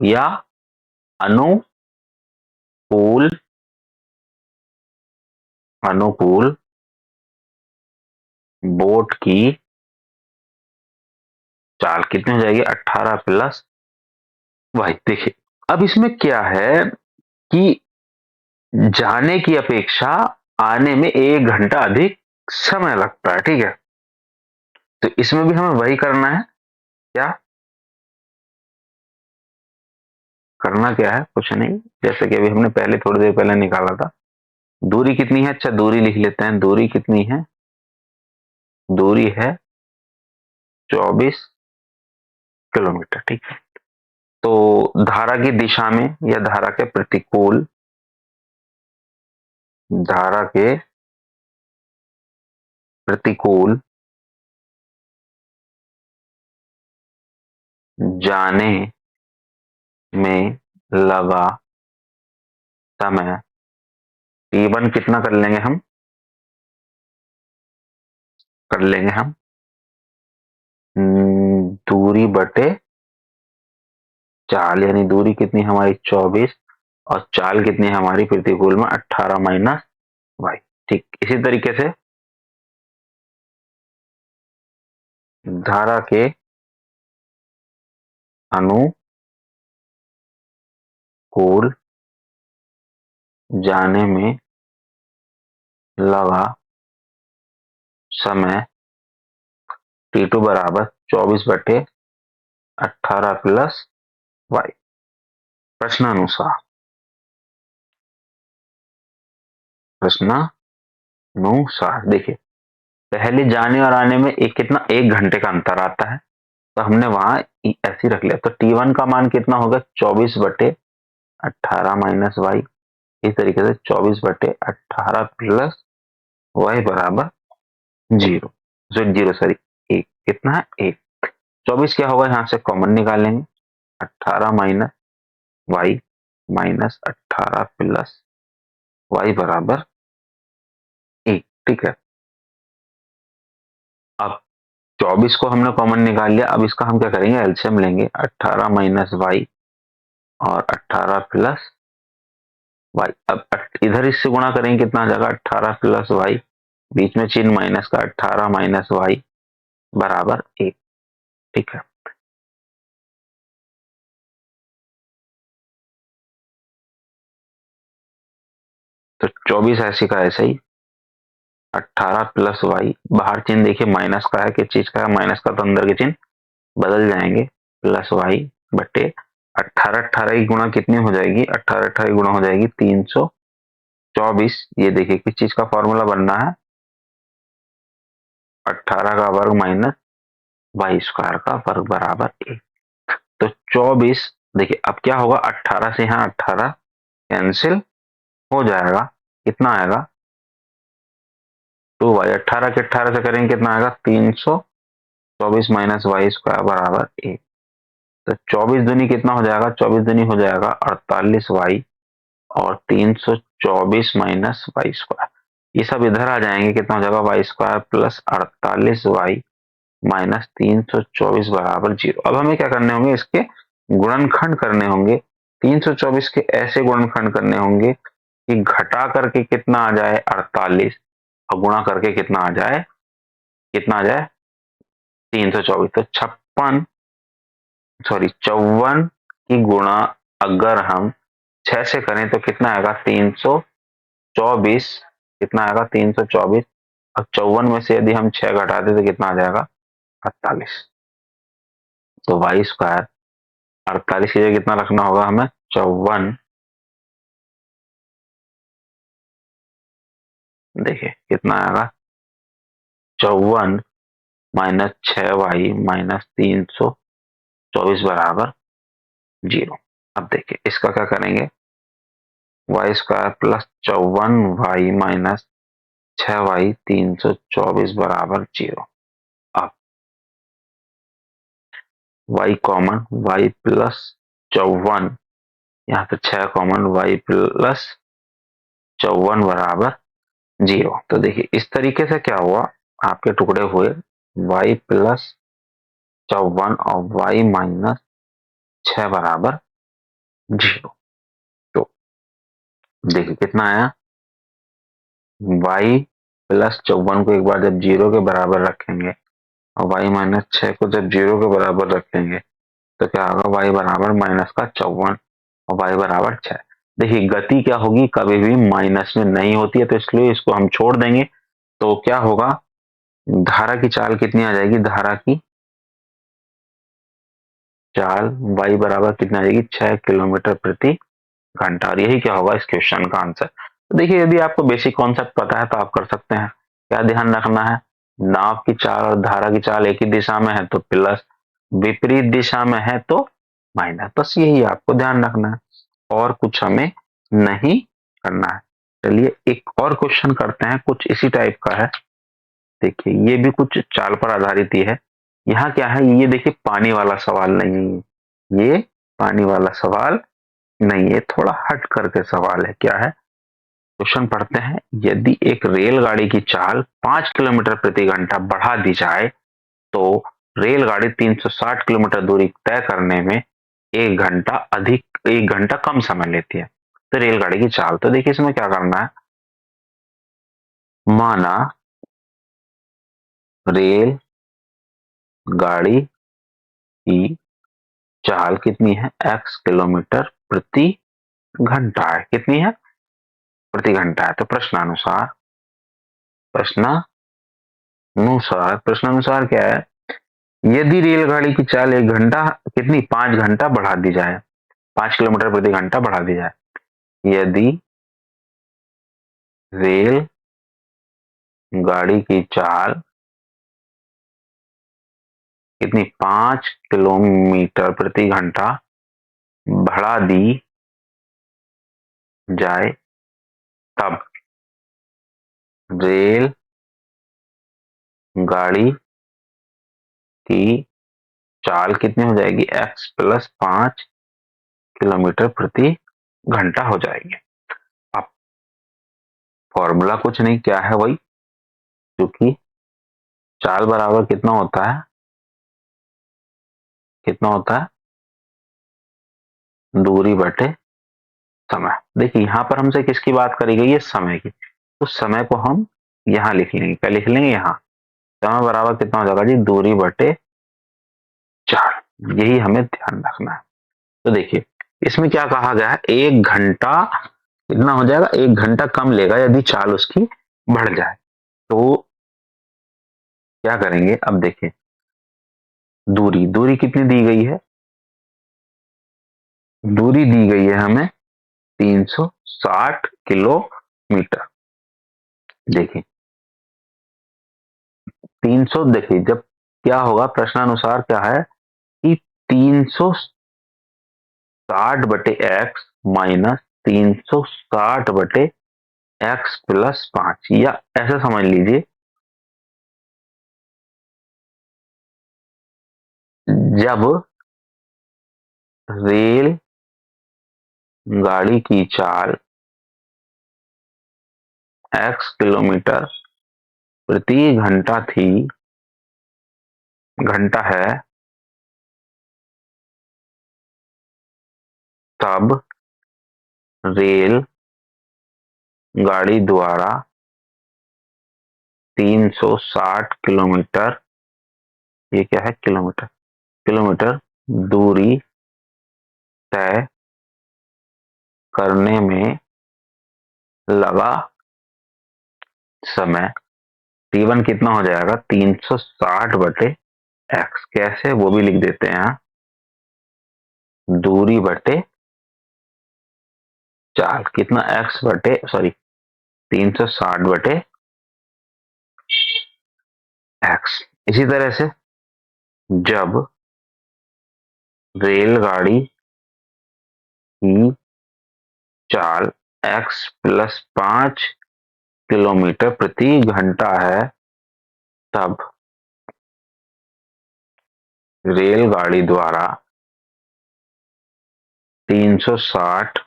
या अनुकूल अनुकूल बोट की चाल कितनी हो जाएगी? 18 प्लस वाई। देखिए अब इसमें क्या है कि जाने की अपेक्षा आने में 1 घंटा अधिक समय लगता है। ठीक है, तो इसमें भी हमें वही करना है। क्या करना क्या है? कुछ नहीं, जैसे कि अभी हमने पहले थोड़ी देर पहले निकाला था। दूरी कितनी है? अच्छा दूरी लिख लेते हैं। दूरी कितनी है? दूरी है 24 किलोमीटर। ठीक है, तो धारा की दिशा में या धारा के प्रतिकूल जाने में लगा समय T1 कितना कर लेंगे हम? कर लेंगे हम दूरी बटे चाल, यानी दूरी कितनी है हमारी? 24, और चाल कितनी है हमारी प्रतिकूल में? 18 माइनस वाई। ठीक, इसी तरीके से धारा के अनुकूल जाने में लगा समय T2 बराबर 24/18 प्लस वाई। प्रश्नानुसार देखिए, पहले जाने और आने में एक कितना 1 घंटे का अंतर आता है, तो हमने वहां ऐसे ही रख लिया। तो T1 का मान कितना होगा? 24/18 माइनस वाई। इस तरीके से 24/18 प्लस वाई बराबर 0। जीरो सॉरी, एक कितना है? 1। 24 क्या होगा? यहाँ से कॉमन निकालेंगे। 18 minus Y minus 18 plus y बराबर 1। ठीक है, अब 24 को हमने कॉमन निकाल लिया। अब इसका हम क्या करेंगे? एलसीएम लेंगे। 18 माइनस वाई और 18 प्लस वाई। अब इधर इससे गुणा करेंगे, कितना आ जाएगा? 18 प्लस वाई, बीच में चिन्ह माइनस का, 18 माइनस वाई बराबर 1। ठीक है, तो 24 ऐसे का ऐसे ही, 18 प्लस वाई, बाहर चिन्ह देखिए माइनस का है, किस चीज का है? माइनस का, तो अंदर के चिन्ह बदल जाएंगे। प्लस वाई बटे 18 18 की गुणा कितनी हो जाएगी? 18 18 की गुणा हो जाएगी 324। ये देखिए किस चीज का फॉर्मूला बनना है? 18 का वर्ग माइनस वाई स्क्वायर का वर्ग बराबर 1। तो 24, देखिए अब क्या होगा? 18 से यहाँ 18 कैंसिल हो जाएगा। कितना आएगा? 2y। 18 के 18 से करेंगे कितना आएगा? 324 माइनस वाई स्क्वायर बराबर 1। तो 24 दूनी कितना हो जाएगा? 24 दूनी हो जाएगा 48y, और 324 माइनस वाई स्क्वायर, ये सब इधर आ जाएंगे। कितना हो जाएगा? Y square plus 48y minus 324 बराबर 0। अब हमें क्या करने होंगे? इसके गुणनखंड करने होंगे। 324 के ऐसे गुणनखंड करने होंगे कि घटा करके कितना आ जाए? 48, और गुणा करके कितना आ जाए? 324। तो 54 की गुणा अगर हम 6 से करें तो कितना आएगा? 324। कितना आएगा? 324। अब 54 में से यदि हम 6 घटा दें तो कितना आ जाएगा? 48। तो वाई स्क्वायर 48 की जगह कितना रखना होगा हमें? 54। देखिए कितना आएगा? 54 माइनस 6y माइनस 324 बराबर 0। अब देखिए इसका क्या करेंगे? Y square plus 54y minus 6y324 बराबर 0। अब y कॉमन, y प्लस 54, यहाँ से 6 कॉमन, y प्लस 54 बराबर 0। तो देखिए इस तरीके से क्या हुआ, आपके टुकड़े हुए y प्लस 54 और y माइनस 6 बराबर 0। तो देखिए कितना आया, y प्लस 54 को एक बार जब 0 के बराबर रखेंगे और y माइनस 6 को जब 0 के बराबर रखेंगे तो क्या होगा, y बराबर माइनस का 54 और y बराबर 6। देखिए गति क्या होगी, कभी भी माइनस में नहीं होती है, तो इसलिए इसको हम छोड़ देंगे। तो क्या होगा, धारा की चाल कितनी आ जाएगी, धारा की चाल y बराबर कितना आ जाएगी, 6 किलोमीटर प्रति घंटा। और यही क्या होगा इस क्वेश्चन का आंसर। तो देखिए यदि आपको बेसिक कॉन्सेप्ट पता है तो आप कर सकते हैं। क्या ध्यान रखना है, नाव की चाल और धारा की चाल एक ही दिशा में है तो प्लस, विपरीत दिशा में है तो माइनस, बस यही आपको ध्यान रखना है और कुछ हमें नहीं करना है। चलिए एक और क्वेश्चन करते हैं, कुछ इसी टाइप का है। देखिए ये भी कुछ चाल पर आधारित ही है। यहाँ क्या है, ये देखिए पानी वाला सवाल नहीं है, ये पानी वाला सवाल नहीं है, थोड़ा हट करके सवाल है। क्या है, क्वेश्चन पढ़ते हैं। यदि एक रेलगाड़ी की चाल 5 किलोमीटर प्रति घंटा बढ़ा दी जाए तो रेलगाड़ी 360 किलोमीटर दूरी तय करने में 1 घंटा कम समय लेती है। तो रेलगाड़ी की चाल, तो देखिए इसमें क्या करना है, माना रेल गाड़ी की चाल कितनी है, x किलोमीटर प्रति घंटा है। कितनी है, प्रति घंटा है। तो प्रश्नानुसार क्या है, यदि रेलगाड़ी की चाल 1 घंटा कितनी 5 घंटा बढ़ा दी जाए, 5 किलोमीटर प्रति घंटा बढ़ा दी जाए, यदि रेल गाड़ी की चाल कितनी 5 किलोमीटर प्रति घंटा बढ़ा दी जाए, तब रेल गाड़ी की चाल कितनी हो जाएगी, x प्लस 5 किलोमीटर प्रति घंटा हो जाएगी। अब फॉर्मूला कुछ नहीं, क्या है वही, क्योंकि चाल बराबर कितना होता है, दूरी बटे समय। देखिए यहाँ पर हमसे किसकी बात करी गई है, समय की। उस समय को हम यहाँ लिख लेंगे, क्या लिख लेंगे, यहाँ समय बराबर कितना हो जाएगा जी, दूरी बटे 4। यही हमें ध्यान रखना है। तो देखिए इसमें क्या कहा गया है, 1 घंटा कितना हो जाएगा, 1 घंटा कम लेगा यदि चाल उसकी बढ़ जाए। तो क्या करेंगे, अब देखिए दूरी दूरी कितनी दी गई है, दूरी दी गई है हमें 360 किलोमीटर। देखिए 300, देखिए जब क्या होगा, प्रश्नानुसार क्या है कि 360/x माइनस 360/x+5, या ऐसा समझ लीजिए, जब रेल गाड़ी की चाल x किलोमीटर प्रति घंटा थी, घंटा है, तब रेल गाड़ी द्वारा 360 किलोमीटर, ये क्या है, किलोमीटर, किलोमीटर दूरी तय करने में लगा समय T1 कितना हो जाएगा, 360/x। कैसे, वो भी लिख देते हैं, दूरी बटे चाल कितना, x बटे सॉरी 360/x। इसी तरह से जब रेलगाड़ी की चाल x+5 किलोमीटर प्रति घंटा है, तब रेलगाड़ी द्वारा 360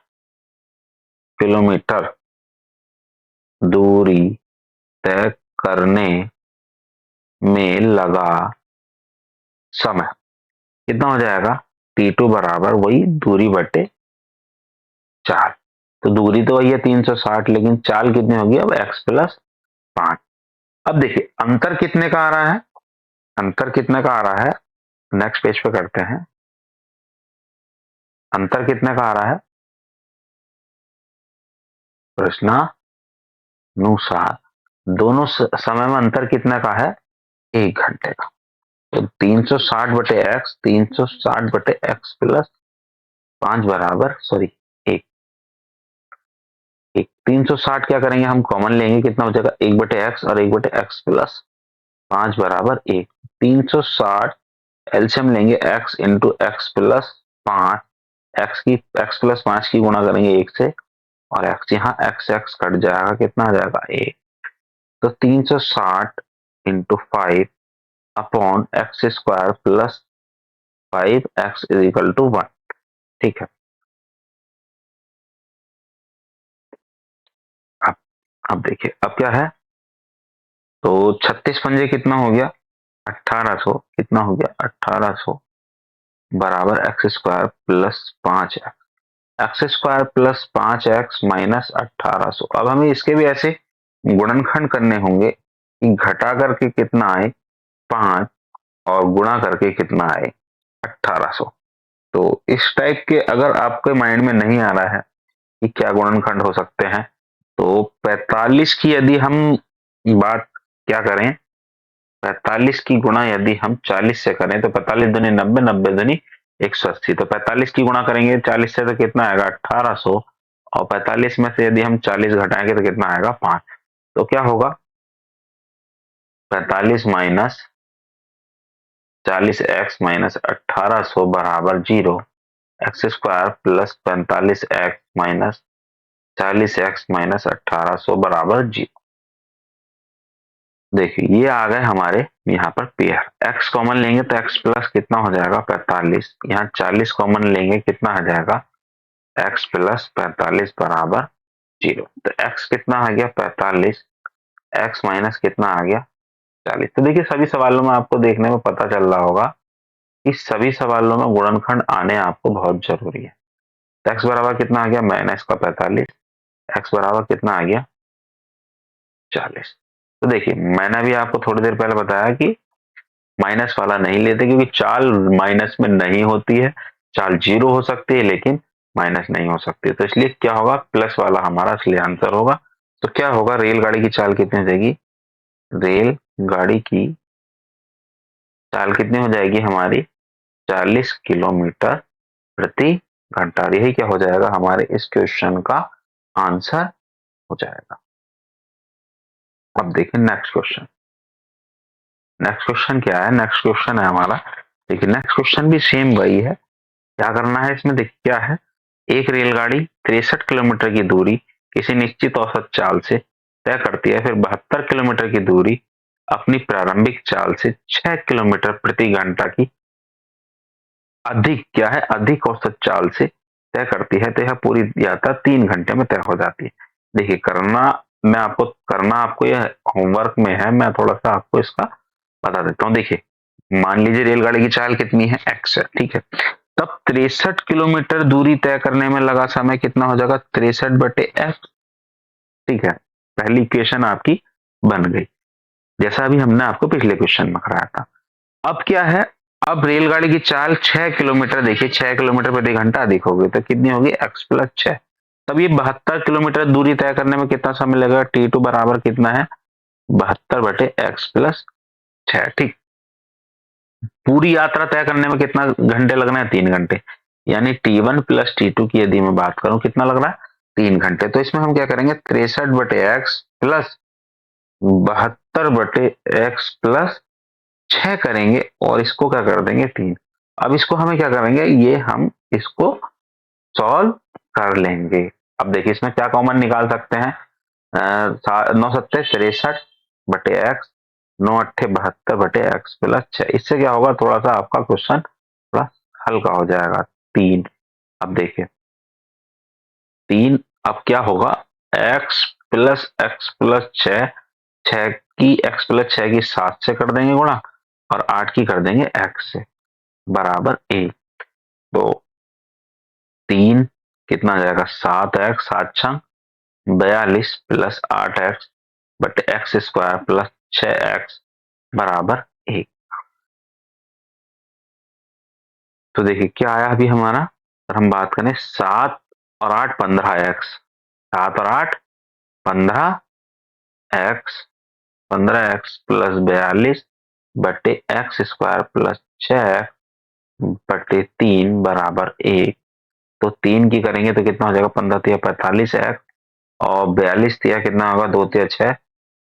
किलोमीटर दूरी तय करने में लगा समय कितना हो जाएगा? T2 बराबर वही दूरी बटे चाल। तो दूरी तो वही है 360, लेकिन चाल कितनी होगी अब? x plus 5। अब देखिए अंतर कितने का आ रहा है? अंतर कितने का आ रहा है? नेक्स्ट पेज पे करते हैं। अंतर कितने का आ रहा है? प्रश्नानुसार दोनों समय में अंतर कितने का है? 1 घंटे का। तो 360 बटे x, 360 बटे x प्लस 5 बराबर एक। 360 क्या करेंगे हम? कॉमन लेंगे, कितना हो जाएगा? 1 बटे x और 1 बटे x प्लस 5 बराबर 1। 360 एलसीएम लेंगे, x into x plus 5, x plus 5 की गुणा करेंगे 1 से, और x यहाँ x कट जाएगा, कितना आ जाएगा? 1। तो 360 into 5 upon x square plus 5x is equal to 1। ठीक है। अब अब देखिए अब क्या है? तो 36 पंजे कितना हो गया? 1800। कितना हो गया? 1800 बराबर x square plus 5x। X square plus 5x minus 1800। अब हमें इसके भी ऐसे गुणनखंड करने होंगे कि घटा करके कितना आए? 5, और गुणा करके कितना आए? 1800। तो इस टाइप के अगर आपके माइंड में नहीं आ रहा है कि क्या गुणनखंड हो सकते हैं, तो 45 की यदि हम बात क्या करें, 45 की गुणा यदि हम 40 से करें तो 45 दूनी 90, 90 दूनी 180। तो 45 की गुणा करेंगे 40 से तो कितना आएगा? 1800। और 45 में से यदि हम 40 घटाएंगे तो कितना आएगा? 5। तो क्या होगा? 45 माइनस 40x माइनस 1800 बराबर 0। X square plus 45x minus 40x minus 1800 बराबर 0। देखिए ये आ गए हमारे यहाँ पर पेयर। x कॉमन लेंगे तो x प्लस कितना हो जाएगा? 45। यहाँ 40 कॉमन लेंगे, कितना आ जाएगा? x प्लस 45 बराबर 0। तो x कितना आ गया? 45। x माइनस कितना आ गया? 40। तो देखिए सभी सवालों में आपको देखने में पता चल रहा होगा कि सभी सवालों में गुणनखंड आने आपको बहुत जरूरी है। तो x बराबर कितना आ गया? माइनस का 45। x बराबर कितना आ गया? 40। तो देखिए मैंने भी आपको थोड़ी देर पहले बताया कि माइनस वाला नहीं लेते, क्योंकि चाल माइनस में नहीं होती है। चाल 0 हो सकती है लेकिन माइनस नहीं हो सकती। तो इसलिए क्या होगा? प्लस वाला हमारा इसलिए आंसर होगा। तो क्या होगा? रेलगाड़ी की चाल कितनी हो जाएगी? रेलगाड़ी की चाल कितनी हो जाएगी हमारी? 40 किलोमीटर प्रति घंटा। यही क्या हो जाएगा? हमारे इस क्वेश्चन का आंसर हो जाएगा। अब देखिए नेक्स्ट क्वेश्चन। नेक्स्ट क्वेश्चन क्या है? नेक्स्ट क्वेश्चन है हमारा, देखिए नेक्स्ट क्वेश्चन भी सेम वही है। क्या करना है इसमें? देखिए क्या है, एक रेलगाड़ी 63 किलोमीटर की दूरी किसी निश्चित औसत चाल से तय करती है, फिर 72 किलोमीटर की दूरी अपनी प्रारंभिक चाल से 6 किलोमीटर प्रति घंटा की अधिक क्या है? अधिक औसत चाल से तय करती है, तो यह पूरी यात्रा 3 घंटे में तय हो जाती है। देखिए करना आपको यह होमवर्क में है, मैं थोड़ा सा आपको इसका बता देता हूँ। देखिए मान लीजिए रेलगाड़ी की चाल कितनी है? x है, ठीक है। तब 63 किलोमीटर दूरी तय करने में लगा समय कितना हो जाएगा? 63 बटे f। ठीक है, पहली इक्वेशन आपकी बन गई, जैसा अभी हमने आपको पिछले क्वेश्चन में कराया था। अब क्या है? अब रेलगाड़ी की चाल 6 किलोमीटर, देखिए 6 किलोमीटर प्रति घंटा अधिक होगी, तो कितनी होगी? x plus 6। तब ये 72 किलोमीटर दूरी तय करने में कितना समय लगेगा? T2 बराबर कितना है? 72 बटे x प्लस 6। ठीक, पूरी यात्रा तय करने में कितना घंटे लगना है? 3 घंटे। यानी T1 प्लस T2 की यदि मैं बात करूं, कितना लग रहा है? 3 घंटे। तो इसमें हम क्या करेंगे? 63 बटे एक्स प्लस 72 बटे एक्स प्लस 6 करेंगे, और इसको क्या कर देंगे? 3। अब इसको हमें क्या करेंगे? ये हम इसको सॉल्व कर लेंगे। अब देखिए इसमें क्या कॉमन निकाल सकते हैं? 9 सत्ते 63 बटे एक्स, 9 अट्ठे 72 बटे एक्स प्लस 6। इससे क्या होगा, थोड़ा सा आपका क्वेश्चन थोड़ा हल्का हो जाएगा। 3, अब देखिए 3, अब क्या होगा, एक्स प्लस 6, 6 की एक्स प्लस 6 की 7 से कर देंगे गुणा, और 8 की कर देंगे एक्स से, बराबर 1। तो 3 कितना आ जाएगा, 7x 7 छंग 42 प्लस 8x बटे एक्स स्क्वायर प्लस 6x बराबर 1। तो देखिए क्या आया अभी हमारा, अगर हम बात करें 7 और 8 15x, 7 और 8 15x, 15x प्लस 42 बटे एक्स स्क्वायर प्लस 6x बटे 3 बराबर 1। तो 3 की करेंगे तो कितना हो जाएगा, 15 तिया 45x, और 42 तिया कितना होगा, 2 तिया 6,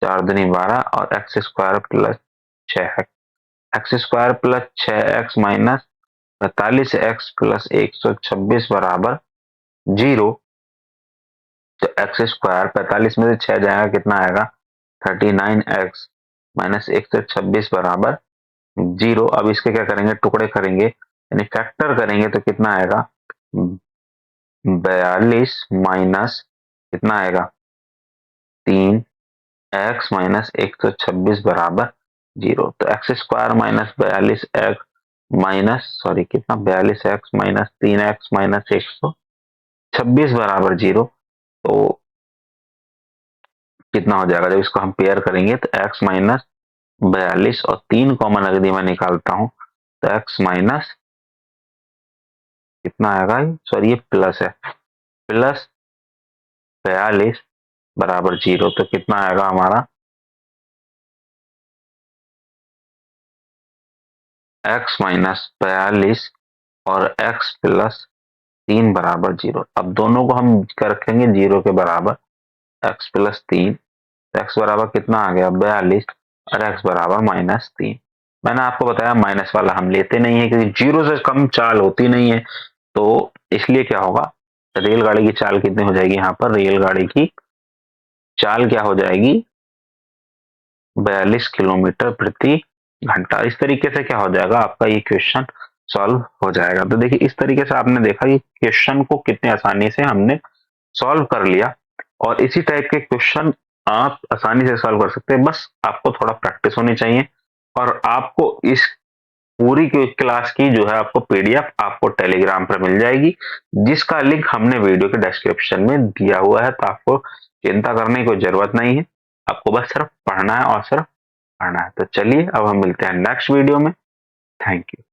4 दूनी 12, और x square plus 6 x square plus 6x minus 45x plus 126 बराबर 0। तो एक्स स्क्वायर 45 में से 6 जाएगा, कितना आएगा, 39x माइनस 126 बराबर 0। अब इसके क्या करेंगे, टुकड़े करेंगे यानी फैक्टर करेंगे, तो कितना आएगा, 42 माइनस कितना आएगा, 3x माइनस 126 बराबर 0। तो x square minus 42x minus sorry कितना, 42x माइनस 3x माइनस 126 बराबर 0। तो कितना हो जाएगा, जब इसको हम पेयर करेंगे तो x माइनस 42 और 3 कॉमन अगर मैं निकालता हूं तो x माइनस कितना आएगा, सॉरी ये प्लस है, प्लस 42 बराबर 0। तो कितना आएगा हमारा, x माइनस 42 और x प्लस 3 बराबर 0। अब दोनों को हम कर रखेंगे 0 के बराबर, x प्लस 3, x बराबर कितना आ गया, 42, और x बराबर माइनस 3। मैंने आपको बताया माइनस वाला हम लेते नहीं है, क्योंकि 0 से कम चाल होती नहीं है। तो इसलिए क्या होगा, रेलगाड़ी की चाल कितनी हो जाएगी, यहाँ पर रेलगाड़ी की चाल क्या हो जाएगी, 42 किलोमीटर प्रति घंटा। इस तरीके से क्या हो जाएगा, आपका ये क्वेश्चन सॉल्व हो जाएगा। तो देखिए इस तरीके से आपने देखा कि क्वेश्चन को कितने आसानी से हमने सॉल्व कर लिया, और इसी टाइप के क्वेश्चन आप आसानी से सॉल्व कर सकते हैं। बस आपको थोड़ा प्रैक्टिस होनी चाहिए, और आपको इस पूरी क्लास की जो है आपको पीडीएफ आपको टेलीग्राम पर मिल जाएगी, जिसका लिंक हमने वीडियो के डिस्क्रिप्शन में दिया हुआ है। तो आपको चिंता करने की कोई जरूरत नहीं है, आपको बस सिर्फ पढ़ना है और सिर्फ पढ़ना है। तो चलिए अब हम मिलते हैं नेक्स्ट वीडियो में। Thank you.